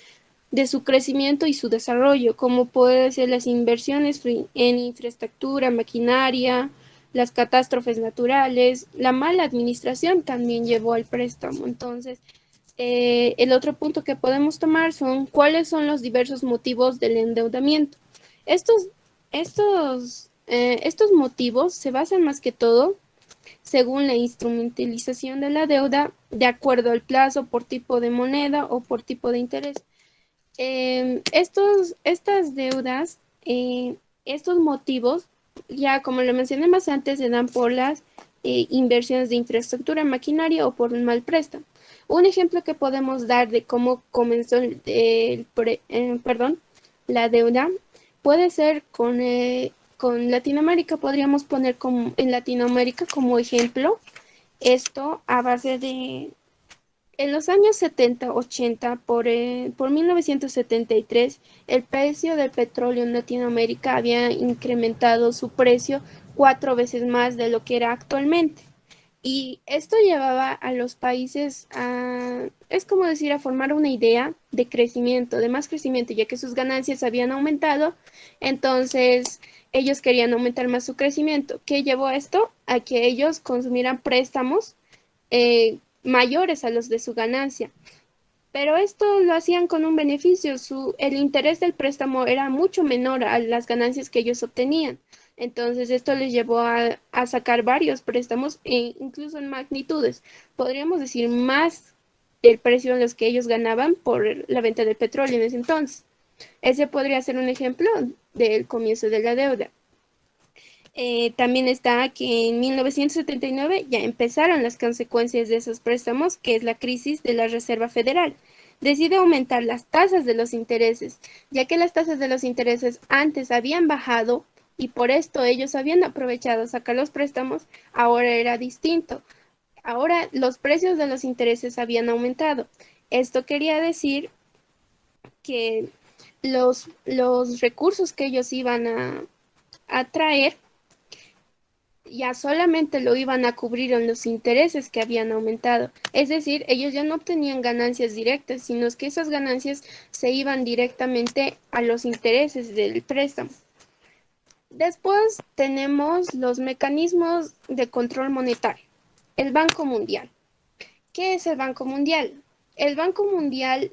su crecimiento y su desarrollo, como pueden ser las inversiones en infraestructura, maquinaria, las catástrofes naturales, la mala administración también llevó al préstamo. Entonces, el otro punto que podemos tomar son cuáles son los diversos motivos del endeudamiento. Estos motivos se basan más que todo según la instrumentalización de la deuda, de acuerdo al plazo, por tipo de moneda o por tipo de interés. Estas deudas, estos motivos, ya como lo mencioné más antes, se dan por las inversiones de infraestructura, maquinaria o por un mal préstamo. Un ejemplo que podemos dar de cómo comenzó la deuda puede ser con con Latinoamérica podríamos poner como, en Latinoamérica como ejemplo esto a base de en los años 70, 80, por 1973, el precio del petróleo en Latinoamérica había incrementado su precio 4 veces más de lo que era actualmente. Y esto llevaba a los países a, es como decir, a formar una idea de crecimiento, de más crecimiento, ya que sus ganancias habían aumentado, entonces ellos querían aumentar más su crecimiento. ¿Qué llevó a esto? A que ellos consumieran préstamos mayores a los de su ganancia. Pero esto lo hacían con un beneficio, el interés del préstamo era mucho menor a las ganancias que ellos obtenían. Entonces esto les llevó a sacar varios préstamos, incluso en magnitudes, podríamos decir más del precio en los que ellos ganaban por la venta del petróleo en ese entonces. Ese podría ser un ejemplo del comienzo de la deuda. También está que en 1979 ya empezaron las consecuencias de esos préstamos, que es la crisis de la Reserva Federal. Decide aumentar las tasas de los intereses, ya que las tasas de los intereses antes habían bajado y por esto ellos habían aprovechado sacar los préstamos, ahora era distinto. Ahora los precios de los intereses habían aumentado. Esto quería decir que los recursos que ellos iban a traer ya solamente lo iban a cubrir en los intereses que habían aumentado. Es decir, ellos ya no obtenían ganancias directas, sino que esas ganancias se iban directamente a los intereses del préstamo. Después tenemos los mecanismos de control monetario. El Banco Mundial. ¿Qué es el Banco Mundial? El Banco Mundial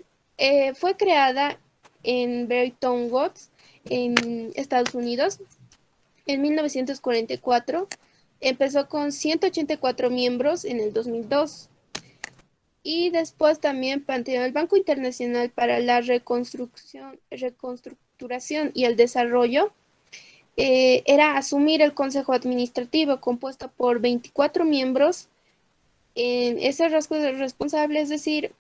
fue creada en Bretton Woods, en Estados Unidos, en 1944. Empezó con 184 miembros en el 2002. Y después también planteó el Banco Internacional para la Reconstructuración y el Desarrollo. Era asumir el Consejo Administrativo compuesto por 24 miembros en ese rasgo de responsable, es decir,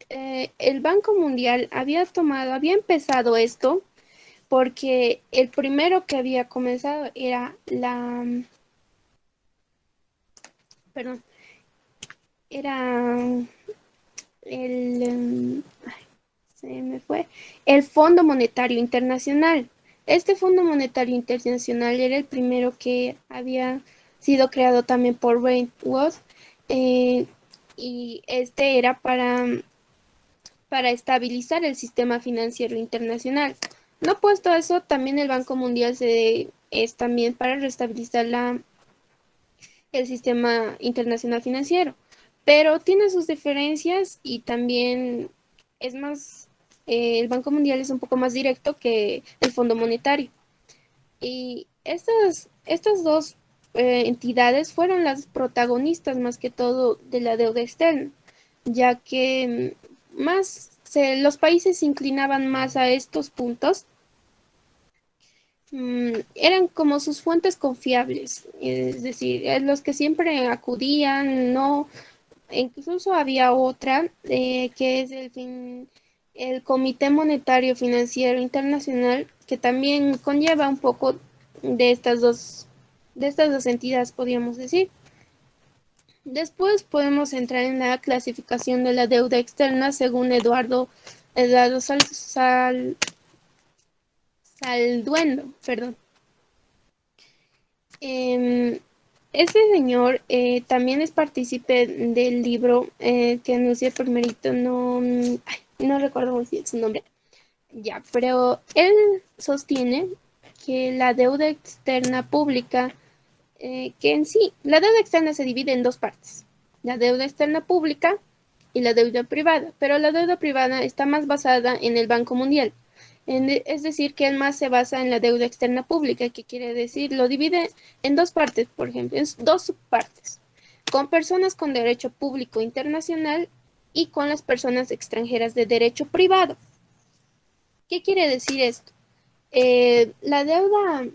el Banco Mundial había empezado esto porque el primero que había comenzado era el Fondo Monetario Internacional. Este Fondo Monetario Internacional era el primero que había sido creado también por Bretton Woods, y este era para estabilizar el sistema financiero internacional. No puesto eso, también el Banco Mundial es también para restabilizar el sistema internacional financiero, pero tiene sus diferencias y también es más, el Banco Mundial es un poco más directo que el Fondo Monetario. Y estas dos entidades fueron las protagonistas más que todo de la deuda externa, ya que los países se inclinaban más a estos puntos. Eran como sus fuentes confiables, es decir, los que siempre acudían, no, incluso había otra que es el Comité Monetario Financiero Internacional, que también conlleva un poco de estas dos entidades, podríamos decir. Después podemos entrar en la clasificación de la deuda externa según Eduardo Salduendo, perdón. Este señor también es partícipe del libro que anuncia el primerito, no recuerdo muy bien su nombre, ya, pero él sostiene que la deuda externa pública, que en sí, la deuda externa se divide en dos partes, la deuda externa pública y la deuda privada, pero la deuda privada está más basada en el Banco Mundial. Es decir, que él más se basa en la deuda externa pública, que quiere decir, lo divide en dos partes, por ejemplo, en dos subpartes, con personas con derecho público internacional y con las personas extranjeras de derecho privado. ¿Qué quiere decir esto? La deuda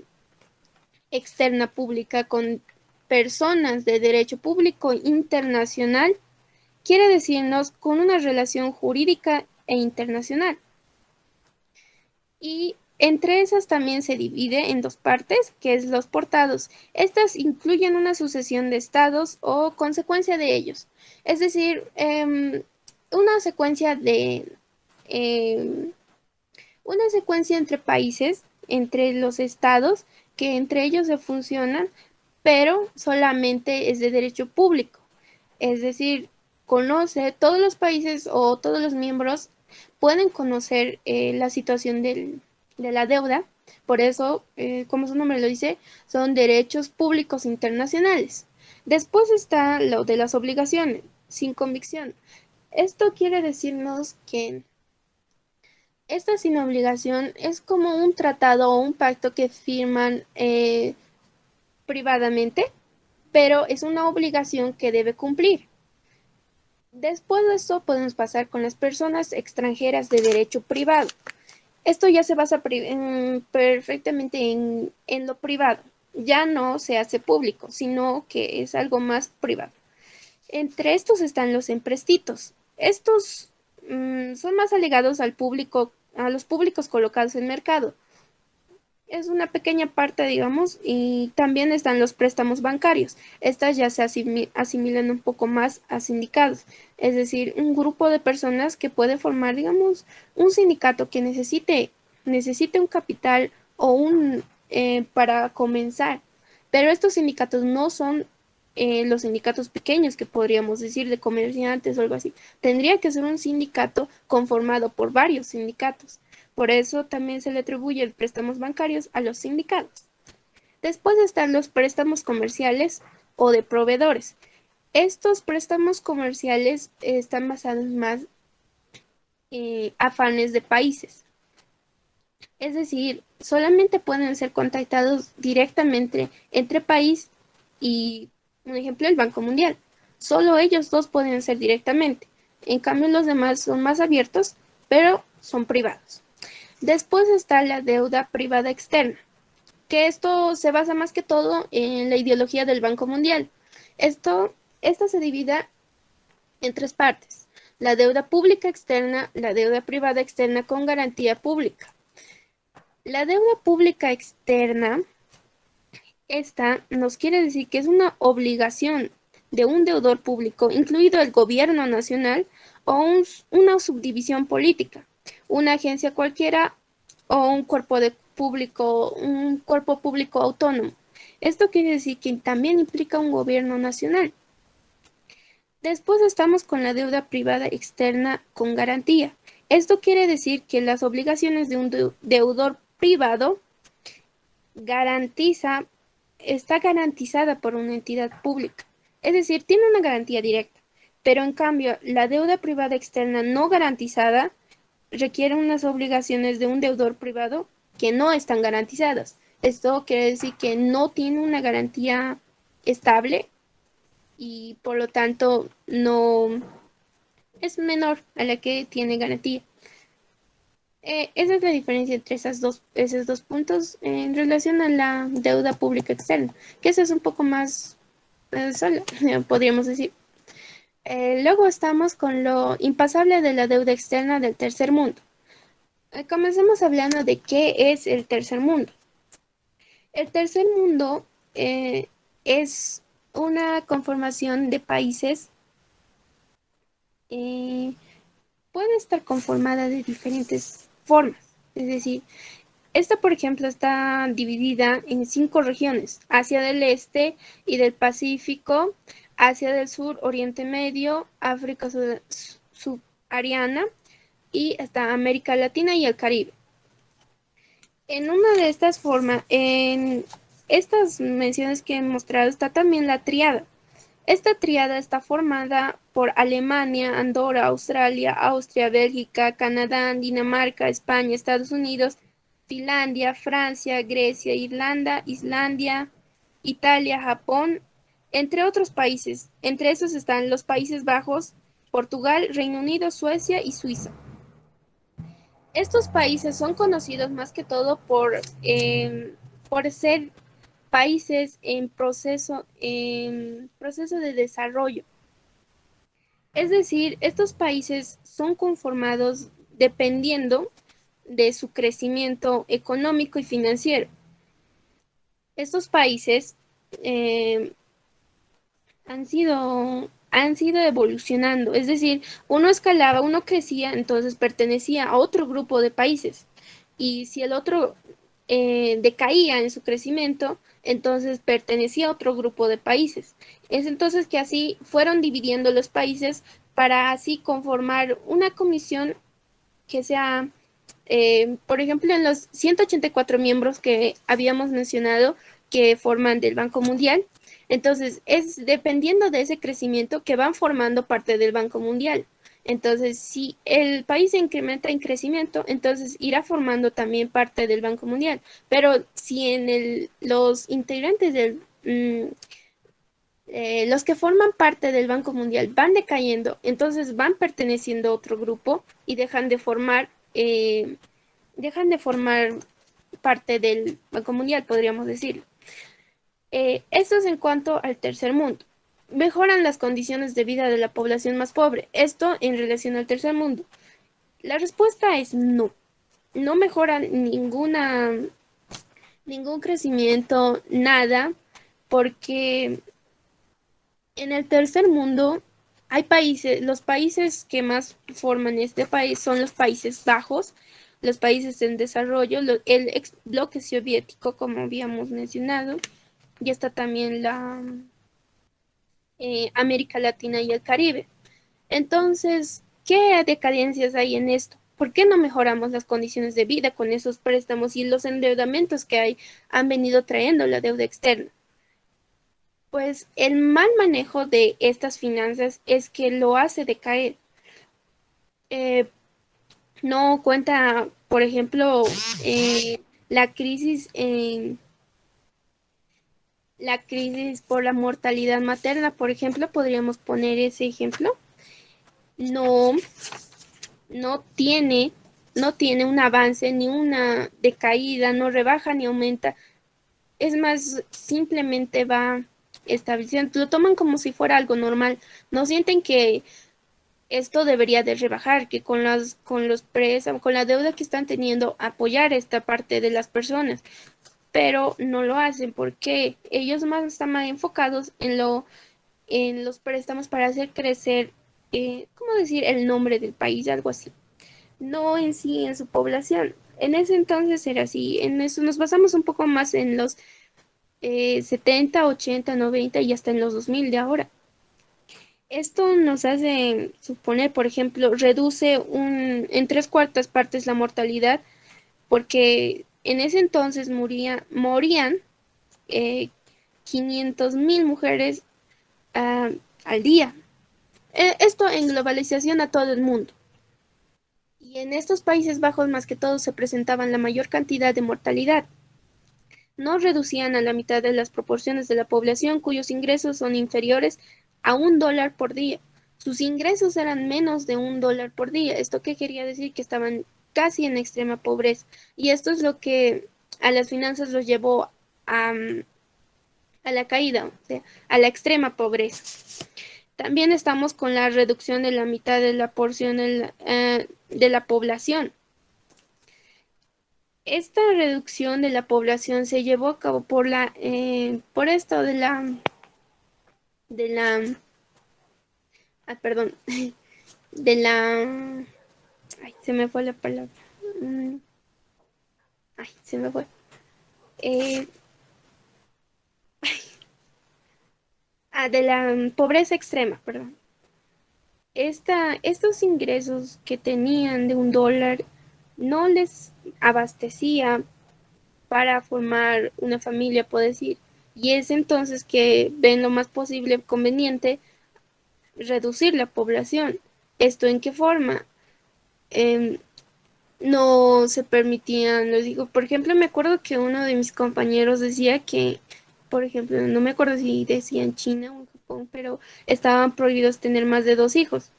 externa pública con personas de derecho público internacional quiere decirnos con una relación jurídica e internacional. Y Entre esas también se divide en dos partes, que es los portados. Estas incluyen una sucesión de estados o consecuencia de ellos. Es decir, em, una secuencia entre países, entre los estados, que entre ellos se funcionan, pero solamente es de derecho público. Es decir, todos los países o todos los miembros pueden conocer la situación de la deuda. Por eso, como su nombre lo dice, son derechos públicos internacionales. Después está lo de las obligaciones, sin convicción. Esto quiere decirnos que esta sin obligación es como un tratado o un pacto que firman privadamente, pero es una obligación que debe cumplir. Después de esto podemos pasar con las personas extranjeras de derecho privado. Esto ya se basa perfectamente en lo privado. Ya no se hace público, sino que es algo más privado. Entre estos están los emprestitos. Estos son más allegados al público, a los públicos colocados en mercado. Es una pequeña parte, digamos, y también están los préstamos bancarios. Estas ya se asimilan un poco más a sindicatos, es decir, un grupo de personas que puede formar, digamos, un sindicato que necesite un capital o para comenzar. Pero estos sindicatos no son los sindicatos pequeños que podríamos decir de comerciantes o algo así. Tendría que ser un sindicato conformado por varios sindicatos. Por eso también se le atribuye los préstamos bancarios a los sindicatos. Después están los préstamos comerciales o de proveedores. Estos préstamos comerciales están basados más en afanes de países. Es decir, solamente pueden ser contactados directamente entre país y, un ejemplo, el Banco Mundial. Solo ellos dos pueden ser directamente. En cambio, los demás son más abiertos, pero son privados. Después está la deuda privada externa, que esto se basa más que todo en la ideología del Banco Mundial. Esta se divide en tres partes: la deuda pública externa, la deuda privada externa con garantía pública. La deuda pública externa, esta nos quiere decir que es una obligación de un deudor público, incluido el gobierno nacional o una subdivisión política, una agencia cualquiera o un cuerpo público autónomo. Esto quiere decir que también implica un gobierno nacional. Después estamos con la deuda privada externa con garantía. Esto quiere decir que las obligaciones de un deudor privado está garantizada por una entidad pública. Es decir, tiene una garantía directa. Pero en cambio, la deuda privada externa no garantizada requiere unas obligaciones de un deudor privado que no están garantizadas. Esto quiere decir que no tiene una garantía estable y por lo tanto no es menor a la que tiene garantía. Esa es la diferencia entre esos dos puntos en relación a la deuda pública externa, que esa es un poco más sola, podríamos decir. Luego estamos con lo impasable de la deuda externa del tercer mundo. Comencemos hablando de qué es el tercer mundo. El tercer mundo es una conformación de países. Puede estar conformada de diferentes formas. Es decir, esta, por ejemplo, está dividida en 5 regiones: Asia del Este y del Pacífico, Asia del Sur, Oriente Medio, África subsahariana y hasta América Latina y el Caribe. En una de estas formas, en estas menciones que he mostrado, está también la tríada. Esta tríada está formada por Alemania, Andorra, Australia, Austria, Bélgica, Canadá, Dinamarca, España, Estados Unidos, Finlandia, Francia, Grecia, Irlanda, Islandia, Italia, Japón, entre otros países. Entre esos están los Países Bajos, Portugal, Reino Unido, Suecia y Suiza. Estos países son conocidos más que todo por ser países en proceso de desarrollo. Es decir, estos países son conformados dependiendo de su crecimiento económico y financiero. Estos países han sido evolucionando, es decir, uno escalaba, uno crecía, entonces pertenecía a otro grupo de países. Y si el otro decaía en su crecimiento, entonces pertenecía a otro grupo de países. Es entonces que así fueron dividiendo los países para así conformar una comisión que sea, por ejemplo, en los 184 miembros que habíamos mencionado que forman del Banco Mundial. Entonces, es dependiendo de ese crecimiento que van formando parte del Banco Mundial. Entonces, si el país se incrementa en crecimiento, entonces irá formando también parte del Banco Mundial. Pero si los integrantes los que forman parte del Banco Mundial van decayendo, entonces van perteneciendo a otro grupo y dejan de formar parte del Banco Mundial, podríamos decirlo. Esto es en cuanto al tercer mundo. Mejoran las condiciones de vida de la población más pobre. Esto en relación al tercer mundo. La respuesta es no. No mejoran ningún crecimiento, nada, porque en el tercer mundo hay países, los países que más forman este país son los Países Bajos, los países en desarrollo, el ex bloque soviético, como habíamos mencionado, y está también la América Latina y el Caribe. Entonces, ¿qué decadencias hay en esto? ¿Por qué no mejoramos las condiciones de vida con esos préstamos y los endeudamientos que han venido trayendo la deuda externa? Pues el mal manejo de estas finanzas es que lo hace decaer. Eh, no cuenta, por ejemplo, la crisis por la mortalidad materna, por ejemplo, podríamos poner ese ejemplo. No, no tiene un avance ni una decaída, no rebaja ni aumenta. Es más, simplemente va estableciendo, lo toman como si fuera algo normal. No sienten que esto debería de rebajar, que con los préstamos, con la deuda que están teniendo, apoyar esta parte de las personas, pero no lo hacen porque ellos más están más enfocados en los préstamos para hacer crecer, ¿cómo decir? El nombre del país, algo así. No en sí en su población. En ese entonces era así. En eso nos basamos un poco más en los 70, 80, 90 y hasta en los 2000 de ahora. Esto nos hace suponer, por ejemplo, reduce en 3/4 partes la mortalidad, porque en ese entonces morían 500.000 mujeres ah, al día. Esto en globalización a todo el mundo. Y en estos Países Bajos más que todo se presentaban la mayor cantidad de mortalidad. No reducían a la mitad de las proporciones de la población cuyos ingresos son inferiores a $1 por día. Sus ingresos eran menos de $1 por día. ¿Esto qué quería decir? Que estaban casi en extrema pobreza. Y esto es lo que a las finanzas los llevó a la caída, o sea, a la extrema pobreza. También estamos con la reducción de la mitad de la porción de la población. Esta reducción de la población se llevó a cabo por esto perdón, de la, ay, se me fue la palabra, ay, se me fue, eh, de la pobreza extrema, perdón. Estos ingresos que tenían de $1 no les abastecía para formar una familia, puedo decir. Y es entonces que ven lo más posible conveniente reducir la población. ¿Esto en qué forma? No se permitían, les digo, por ejemplo, me acuerdo que uno de mis compañeros decía que, por ejemplo, no me acuerdo si decía en China o en Japón, pero estaban prohibidos tener más de 2 hijos.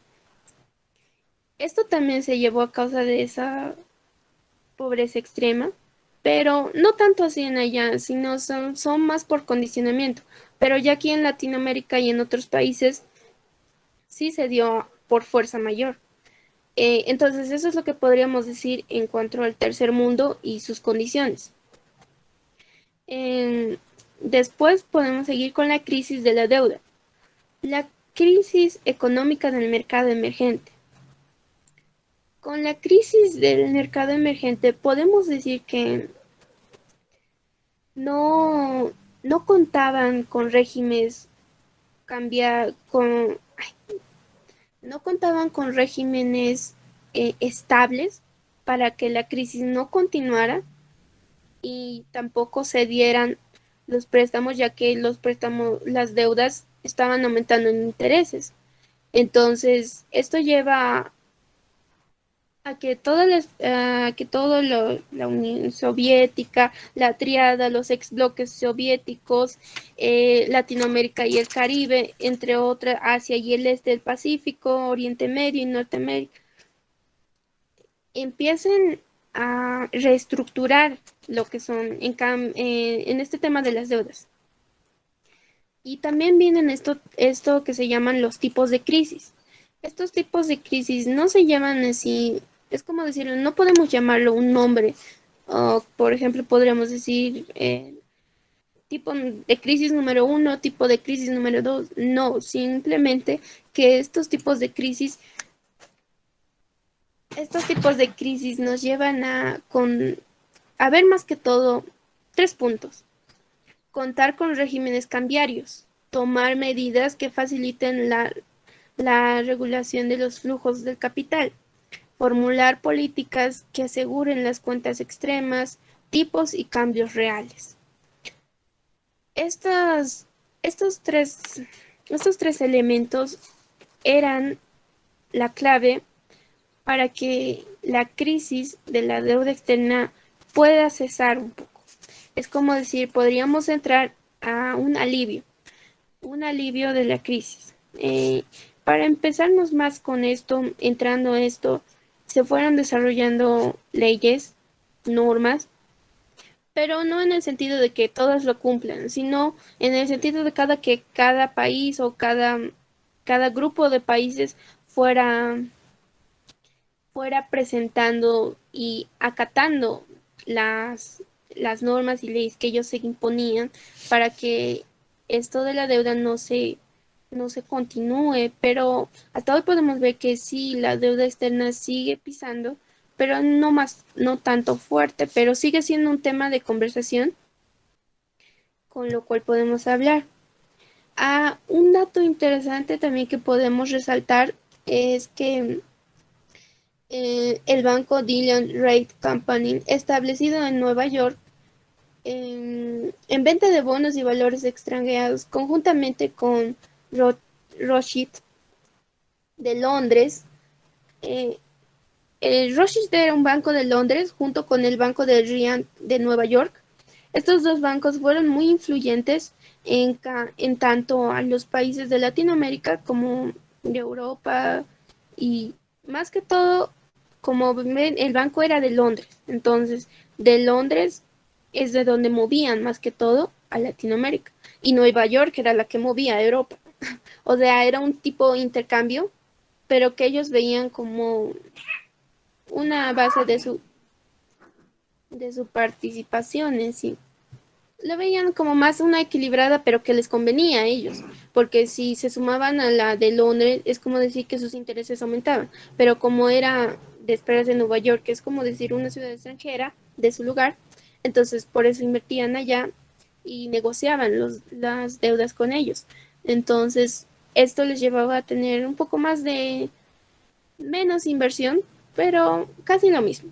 Esto también se llevó a causa de esa pobreza extrema, pero no tanto así en allá, sino son más por condicionamiento. Pero ya aquí en Latinoamérica y en otros países sí se dio por fuerza mayor. Entonces, eso es lo que podríamos decir en cuanto al tercer mundo y sus condiciones. Eh, Después podemos seguir con la crisis de la deuda. La crisis económica del mercado emergente. Con la crisis del mercado emergente podemos decir que no, no contaban con regímenes cambiar con no contaban con regímenes estables para que la crisis no continuara y tampoco se dieran los préstamos, ya que los préstamos, las deudas estaban aumentando en intereses. Entonces, esto lleva a que la Unión Soviética, la Triada, los ex bloques soviéticos, Latinoamérica y el Caribe, entre otras, Asia y el este del Pacífico, Oriente Medio y Norteamérica, empiecen a reestructurar lo que son en este tema de las deudas. Y también vienen esto que se llaman los tipos de crisis. Estos tipos de crisis no se llaman así, es como decirlo, no podemos llamarlo un nombre. Por ejemplo, podríamos decir tipo de crisis número 1, tipo de crisis número 2. No, simplemente que estos tipos de crisis nos llevan a ver más que todo 3 puntos. Contar con regímenes cambiarios, tomar medidas que faciliten la regulación de los flujos del capital, formular políticas que aseguren las cuentas extremas, tipos y cambios reales. Estos, estos tres, estos tres elementos eran la clave para que la crisis de la deuda externa pueda cesar un poco. Es como decir, podríamos entrar a un alivio de la crisis. Para empezarnos más con esto, entrando a esto, se fueron desarrollando leyes, normas, pero no en el sentido de que todas lo cumplan, sino en el sentido de que cada país o cada grupo de países fuera presentando y acatando las normas y leyes que ellos se imponían para que esto de la deuda no se continúe, pero hasta hoy podemos ver que sí, la deuda externa sigue pisando, pero no tanto fuerte, pero sigue siendo un tema de conversación con lo cual podemos hablar. Un dato interesante también que podemos resaltar es que el banco Dillon Rate Company, establecido en Nueva York, en venta de bonos y valores extranjeros conjuntamente con Rothschild de Londres. El Rothschild era un banco de Londres junto con el Banco de Ryan de Nueva York. Estos dos bancos fueron muy influyentes en tanto a los países de Latinoamérica como de Europa y más que todo, como ven, el banco era de Londres. Entonces, de Londres es de donde movían más que todo a Latinoamérica. Y Nueva York era la que movía a Europa. O sea, era un tipo de intercambio, pero que ellos veían como una base de su participación en sí. Lo veían como más una equilibrada, pero que les convenía a ellos, porque si se sumaban a la de Londres, es como decir que sus intereses aumentaban, pero como era de esperarse en Nueva York, que es como decir una ciudad extranjera de su lugar, entonces por eso invertían allá y negociaban las deudas con ellos. Entonces, esto les llevaba a tener un poco más de menos inversión, pero casi lo mismo.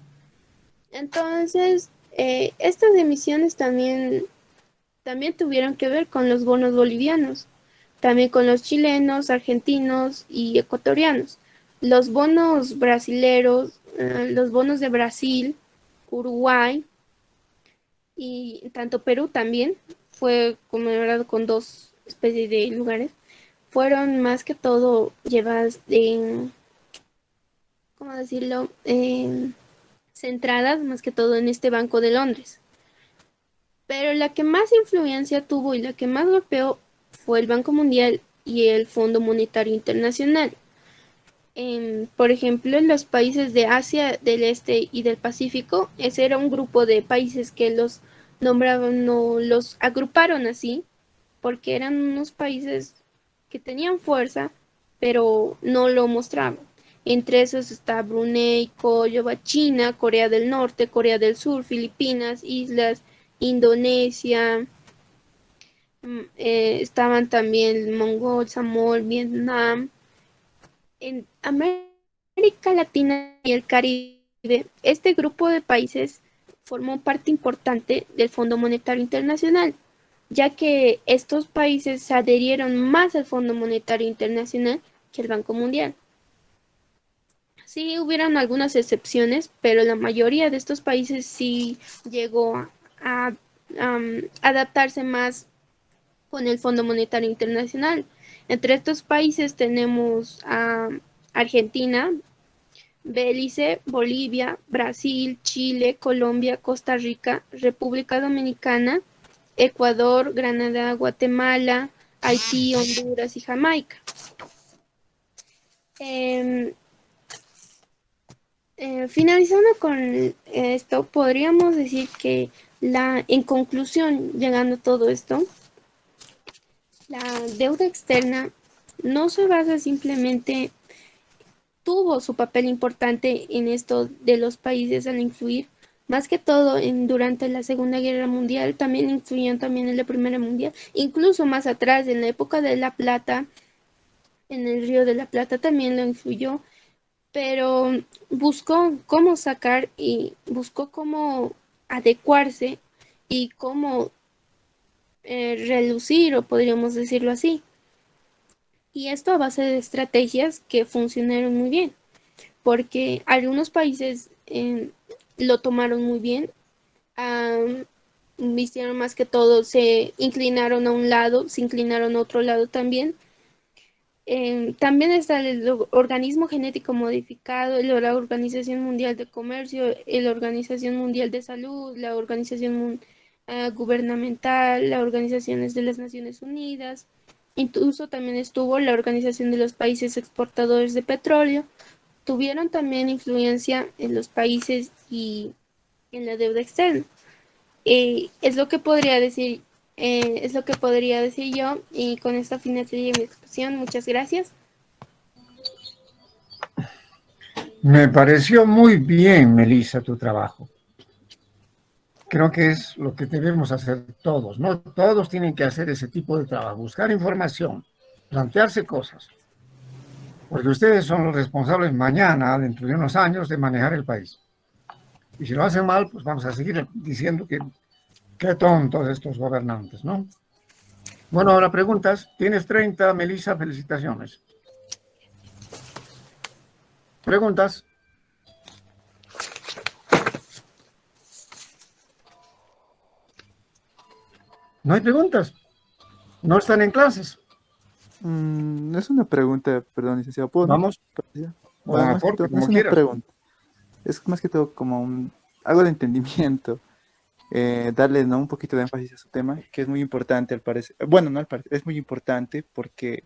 Entonces, estas emisiones también tuvieron que ver con los bonos bolivianos, también con los chilenos, argentinos y ecuatorianos. Los bonos brasileros, los bonos de Brasil, Uruguay y tanto Perú también, fue conmemorado con 2 especies de lugares, fueron más que todo llevadas ¿cómo decirlo? Centradas más que todo en este Banco de Londres. Pero la que más influencia tuvo y la que más golpeó fue el Banco Mundial y el Fondo Monetario Internacional. Por ejemplo, en los países de Asia del Este y del Pacífico, ese era un grupo de países que los nombraban o los agruparon así, porque eran unos países que tenían fuerza, pero no lo mostraban. Entre esos está Brunei, Córdoba, China, Corea del Norte, Corea del Sur, Filipinas, Islas, Indonesia, estaban también Mongol, Samoa, Vietnam. En América Latina y el Caribe, este grupo de países formó parte importante del Fondo Monetario Internacional, ya que estos países se adherieron más al Fondo Monetario Internacional que al Banco Mundial. Sí hubieron algunas excepciones, pero la mayoría de estos países sí llegó a, adaptarse más con el Fondo Monetario Internacional. Entre estos países tenemos a Argentina, Belice, Bolivia, Brasil, Chile, Colombia, Costa Rica, República Dominicana, Ecuador, Granada, Guatemala, Haití, Honduras y Jamaica. Em, Finalizando con esto, podríamos decir que en conclusión, llegando a todo esto, la deuda externa no se basa simplemente, tuvo su papel importante en esto de los países al influir, más que todo durante la Segunda Guerra Mundial, también influían también en la Primera Mundial, incluso más atrás, en la época de La Plata, en el Río de la Plata también lo influyó, pero buscó cómo sacar y buscó cómo adecuarse y cómo relucir, o podríamos decirlo así. Y esto a base de estrategias que funcionaron muy bien, porque algunos países lo tomaron muy bien, vistieron más que todo, se inclinaron a un lado, se inclinaron a otro lado también. También está el organismo genético modificado, la Organización Mundial de Comercio, la Organización Mundial de Salud, la Organización Gubernamental, las organizaciones de las Naciones Unidas, incluso también estuvo la Organización de los Países Exportadores de Petróleo, tuvieron también influencia en los países y en la deuda externa. Es lo que podría decir, es lo que podría decir yo, y con esta finalizaría mi exposición. Muchas gracias. Me pareció muy bien, Melissa, tu trabajo. Creo que es lo que debemos hacer todos, ¿no? Todos tienen que hacer ese tipo de trabajo, buscar información, plantearse cosas, porque ustedes son los responsables mañana, dentro de unos años, de manejar el país. Y si lo hacen mal, pues vamos a seguir diciendo que qué tontos estos gobernantes, ¿no? Bueno, ahora preguntas. Tienes 30, Melissa, felicitaciones. Preguntas. No hay preguntas. No están en clases. Es una pregunta, perdón, licenciado. ¿Puedo, no? Vamos. Bueno, Haga más que corte, todo, no como es una quieras. pregunta. Es más que todo como algo de entendimiento. Darle, ¿no?, un poquito de énfasis a su tema, que es muy importante al parecer. Bueno, no al parecer, es muy importante porque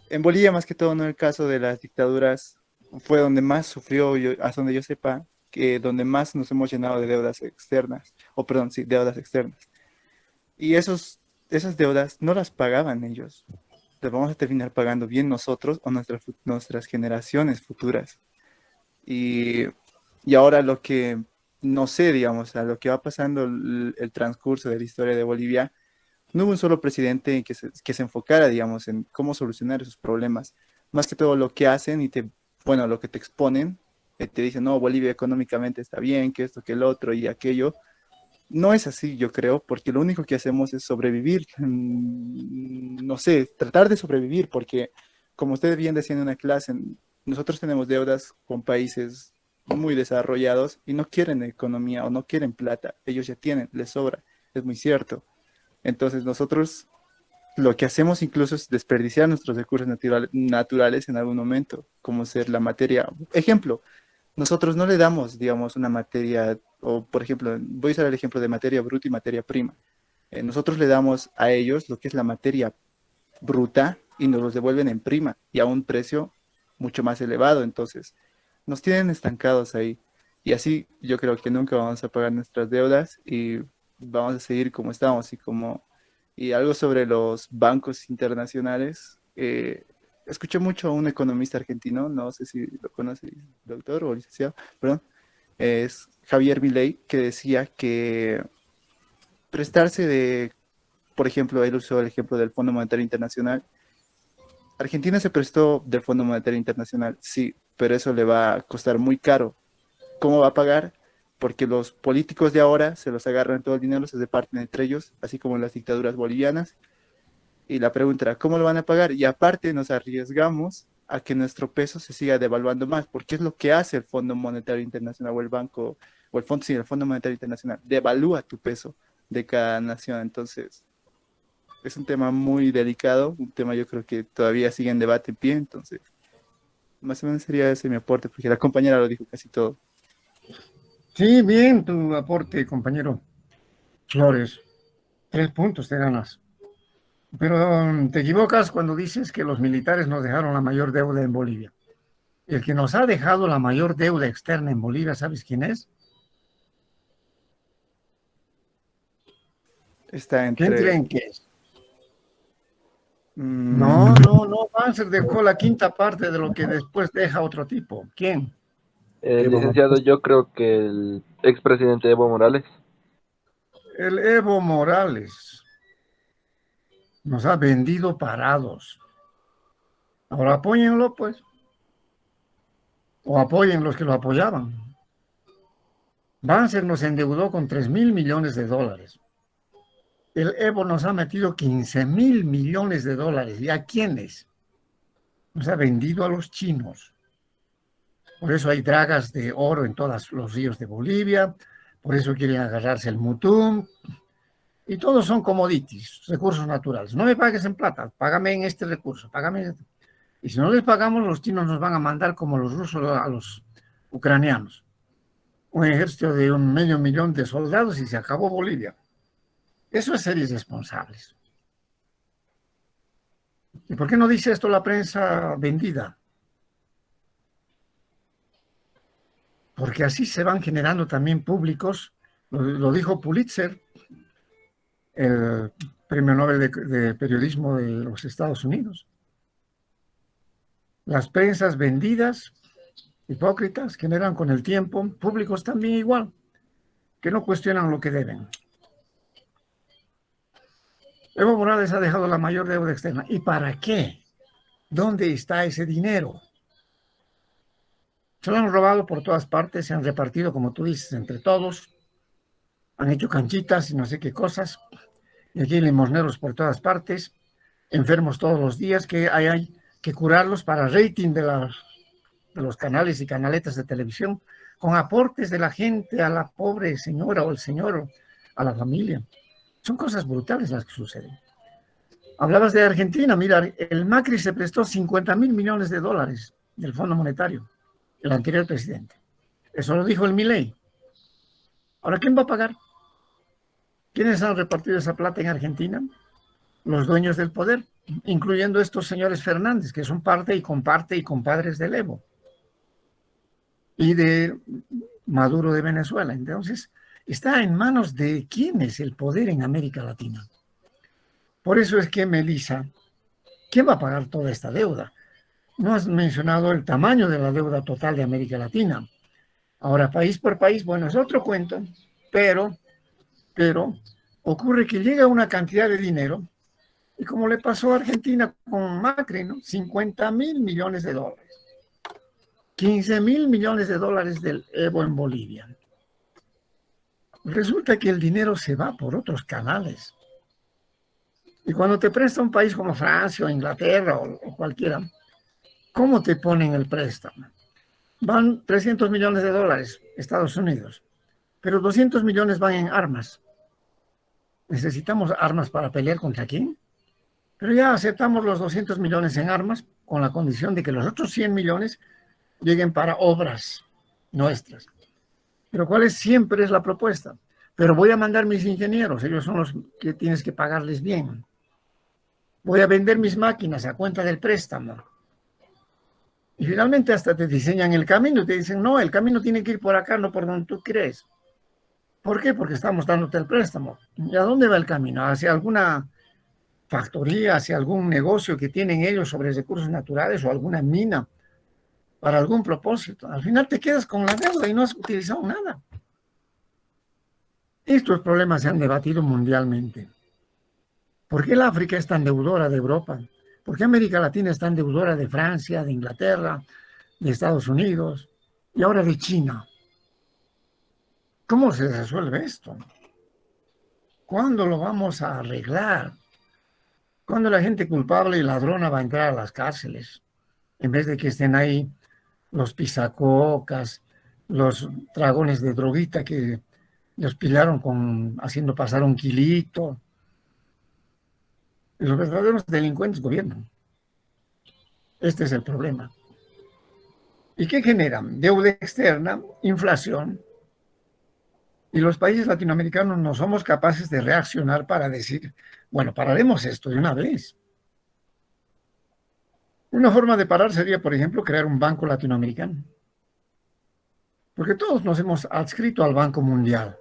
en Bolivia, más que todo, no, el caso de las dictaduras fue donde más sufrió, hasta donde yo sepa, que donde más nos hemos llenado de deudas externas, o perdón, sí, deudas externas. Y esas deudas no las pagaban ellos, las vamos a terminar pagando bien nosotros o nuestras generaciones futuras. Y, y ahora lo que, no sé, digamos, a lo que va pasando el transcurso de la historia de Bolivia, no hubo un solo presidente que se enfocara, digamos, en cómo solucionar esos problemas. Más que todo lo que hacen bueno, lo que te exponen, te dicen, no, Bolivia económicamente está bien, que esto, que el otro y aquello. No es así, yo creo, porque lo único que hacemos es sobrevivir, no sé, tratar de sobrevivir, porque como ustedes bien decían en una clase, nosotros tenemos deudas con países muy desarrollados y no quieren economía o no quieren plata, ellos ya tienen, les sobra, es muy cierto. Entonces nosotros lo que hacemos incluso es desperdiciar nuestros recursos naturales en algún momento, como ser la materia. Ejemplo, nosotros no le damos, digamos, una materia, o por ejemplo, voy a usar el ejemplo de materia bruta y materia prima. Nosotros le damos a ellos lo que es la materia bruta y nos los devuelven en prima y a un precio mucho más elevado, entonces nos tienen estancados ahí. Y así yo creo que nunca vamos a pagar nuestras deudas y vamos a seguir como estamos y algo sobre los bancos internacionales. Escuché mucho a un economista argentino, no sé si lo conoce, doctor o licenciado, perdón, es Javier Milei, que decía que prestarse de, por ejemplo, él usó el ejemplo del Fondo Monetario Internacional. Argentina se prestó del Fondo Monetario Internacional, sí, pero eso le va a costar muy caro. ¿Cómo va a pagar? Porque los políticos de ahora se los agarran todo el dinero, se reparten entre ellos, así como en las dictaduras bolivianas. Y la pregunta era, ¿cómo lo van a pagar? Y aparte nos arriesgamos a que nuestro peso se siga devaluando más, porque es lo que hace el Fondo Monetario Internacional o el banco, o el fondo, sí, el Fondo Monetario Internacional, devalúa tu peso de cada nación. Entonces, es un tema muy delicado, un tema yo creo que todavía sigue en debate en pie, entonces, más o menos sería ese mi aporte, porque la compañera lo dijo casi todo. Sí, bien tu aporte, compañero Flores. 3 puntos te ganas. Pero te equivocas cuando dices que los militares nos dejaron la mayor deuda en Bolivia. El que nos ha dejado la mayor deuda externa en Bolivia, ¿sabes quién es? Está ¿Quién entre... creen que es? mm, No, Banzer dejó la quinta parte de lo que después deja otro tipo. ¿Quién? Licenciado, yo creo que el expresidente Evo Morales. El Evo Morales nos ha vendido parados. Ahora apóyenlo, pues. O apoyen los que lo apoyaban. Banzer nos endeudó con 3.000 millones de dólares. El Evo nos ha metido 15.000 millones de dólares. ¿Y a quiénes? Nos ha vendido a los chinos. Por eso hay dragas de oro en todos los ríos de Bolivia. Por eso quieren agarrarse el mutum. Y todos son commodities, recursos naturales. No me pagues en plata, págame en este recurso, págame en este. Y si no les pagamos, los chinos nos van a mandar como los rusos a los ucranianos. Un ejército de 500.000 de soldados y se acabó Bolivia. Eso es ser irresponsables. ¿Y por qué no dice esto la prensa vendida? Porque así se van generando también públicos. Lo dijo Pulitzer, el premio Nobel de Periodismo de los Estados Unidos. Las prensas vendidas, hipócritas, generan con el tiempo públicos también igual, que no cuestionan lo que deben. Evo Morales ha dejado la mayor deuda externa. ¿Y para qué? ¿Dónde está ese dinero? Se lo han robado por todas partes, se han repartido, como tú dices, entre todos. Han hecho canchitas y no sé qué cosas. Y aquí hay limosneros por todas partes, enfermos todos los días, que hay que curarlos para rating de los canales y canaletas de televisión, con aportes de la gente a la pobre señora o el señor, a la familia. Son cosas brutales las que suceden. Hablabas de Argentina, mira, el Macri se prestó 50.000 millones de dólares del Fondo Monetario, el anterior presidente. Eso lo dijo el Milei. Ahora, ¿quién va a pagar? ¿Quiénes han repartido esa plata en Argentina? Los dueños del poder, incluyendo estos señores Fernández, que son parte y compadres del Evo y de Maduro de Venezuela. Entonces, está en manos de quién es el poder en América Latina. Por eso es que, Melissa, ¿quién va a pagar toda esta deuda? No has mencionado el tamaño de la deuda total de América Latina. Ahora, país por país, bueno, es otro cuento, pero ocurre que llega una cantidad de dinero, y como le pasó a Argentina con Macri, ¿no? 50.000 millones de dólares. 15.000 millones de dólares del Evo en Bolivia. Resulta que el dinero se va por otros canales. Y cuando te presta un país como Francia o Inglaterra o cualquiera, ¿cómo te ponen el préstamo? Van 300 millones de dólares, Estados Unidos, pero 200 millones van en armas. ¿Necesitamos armas para pelear contra quién? Pero ya aceptamos los 200 millones en armas con la condición de que los otros 100 millones lleguen para obras nuestras. Pero ¿cuál es? Siempre es la propuesta. Pero voy a mandar mis ingenieros, ellos son los que tienes que pagarles bien. Voy a vender mis máquinas a cuenta del préstamo. Y finalmente hasta te diseñan el camino y te dicen, no, el camino tiene que ir por acá, no por donde tú crees. ¿Por qué? Porque estamos dándote el préstamo. ¿Y a dónde va el camino? ¿Hacia alguna factoría, hacia algún negocio que tienen ellos sobre recursos naturales o alguna mina para algún propósito? Al final te quedas con la deuda y no has utilizado nada. Estos problemas se han debatido mundialmente. ¿Por qué el África es tan deudora de Europa? ¿Por qué América Latina es tan deudora de Francia, de Inglaterra, de Estados Unidos y ahora de China? ¿Cómo se resuelve esto? ¿Cuándo lo vamos a arreglar? ¿Cuándo la gente culpable y ladrona va a entrar a las cárceles? En vez de que estén ahí los pisacocas, los dragones de droguita que los pillaron haciendo pasar un kilito. Los verdaderos delincuentes gobiernan. Este es el problema. ¿Y qué generan? Deuda externa, inflación. Y los países latinoamericanos no somos capaces de reaccionar para decir, bueno, pararemos esto de una vez. Una forma de parar sería, por ejemplo, crear un banco latinoamericano. Porque todos nos hemos adscrito al Banco Mundial.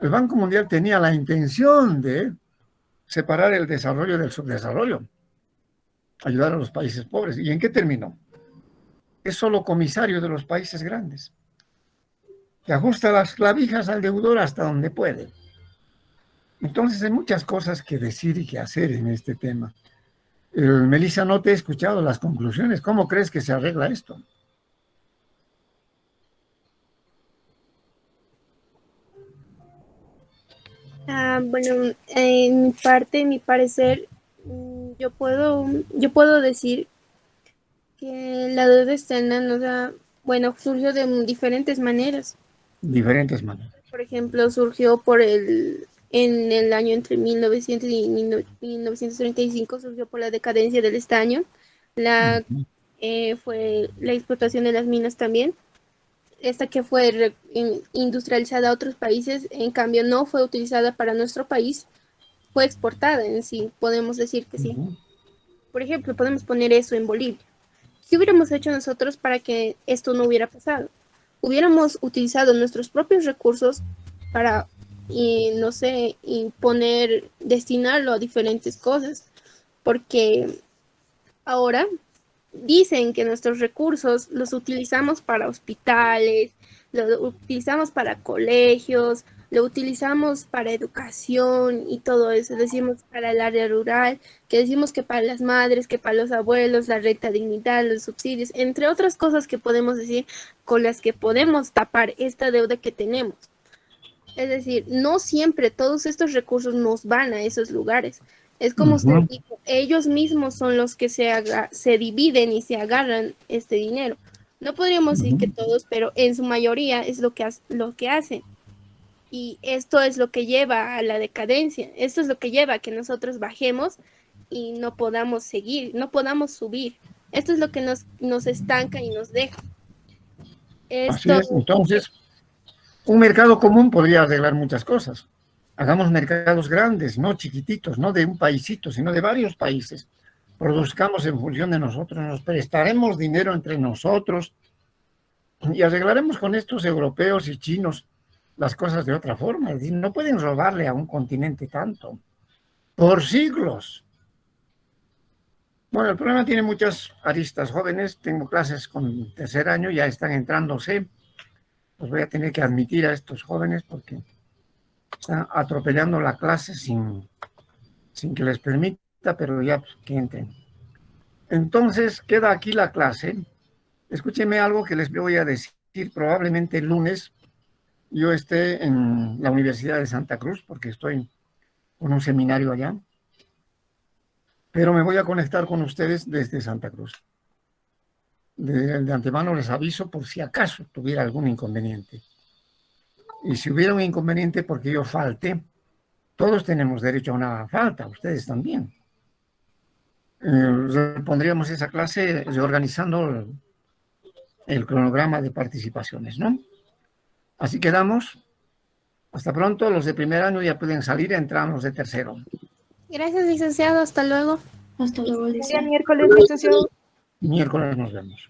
El Banco Mundial tenía la intención de separar el desarrollo del subdesarrollo, ayudar a los países pobres. ¿Y en qué terminó? Es solo comisario de los países grandes, que ajusta las clavijas al deudor hasta donde puede. Entonces hay muchas cosas que decir y que hacer en este tema. Melissa, no te he escuchado las conclusiones. ¿Cómo crees que se arregla esto? Bueno, en mi parte, en mi parecer, yo puedo decir que la deuda externa surgió de diferentes maneras. Diferentes maneras. Por ejemplo, surgió en el año entre 1900 y 1935, surgió por la decadencia del estaño, fue la explotación de las minas también. Esta que fue industrializada a otros países, en cambio no fue utilizada para nuestro país, fue exportada en sí, podemos decir que sí. Por ejemplo, podemos poner eso en Bolivia. ¿Qué hubiéramos hecho nosotros para que esto no hubiera pasado? Hubiéramos utilizado nuestros propios recursos para, no sé, destinarlo a diferentes cosas, porque ahora dicen que nuestros recursos los utilizamos para hospitales, lo utilizamos para colegios, lo utilizamos para educación y todo eso. Decimos para el área rural, que decimos que para las madres, que para los abuelos, la renta dignidad, los subsidios, entre otras cosas que podemos decir con las que podemos tapar esta deuda que tenemos. Es decir, no siempre todos estos recursos nos van a esos lugares. Es como usted dijo, ellos mismos son los que se dividen y se agarran este dinero. No podríamos decir que todos, pero en su mayoría es lo que hacen. Y esto es lo que lleva a la decadencia. Esto es lo que lleva a que nosotros bajemos y no podamos seguir, no podamos subir. Esto es lo que nos estanca y nos deja. Así es. Entonces, un mercado común podría arreglar muchas cosas. Hagamos mercados grandes, no chiquititos, no de un paísito, sino de varios países. Produzcamos en función de nosotros, nos prestaremos dinero entre nosotros y arreglaremos con estos europeos y chinos las cosas de otra forma. Es decir, no pueden robarle a un continente tanto, por siglos. Bueno, el problema tiene muchas aristas. Jóvenes, tengo clases con tercer año, ya están entrándose. Los voy a tener que admitir a estos jóvenes porque están atropellando la clase sin que les permita, pero ya pues, que entren. Entonces, queda aquí la clase. Escúchenme algo que les voy a decir. Probablemente el lunes yo esté en la Universidad de Santa Cruz, porque estoy con un seminario allá. Pero me voy a conectar con ustedes desde Santa Cruz. De antemano les aviso por si acaso tuviera algún inconveniente. Y si hubiera un inconveniente porque yo falte, todos tenemos derecho a una falta, ustedes también. Pondríamos esa clase reorganizando el cronograma de participaciones, ¿no? Así quedamos. Hasta pronto, los de primer año ya pueden salir, entramos de tercero. Gracias, licenciado, hasta luego. Hasta luego, El Alicia. día miércoles, licenciado. Miércoles nos vemos.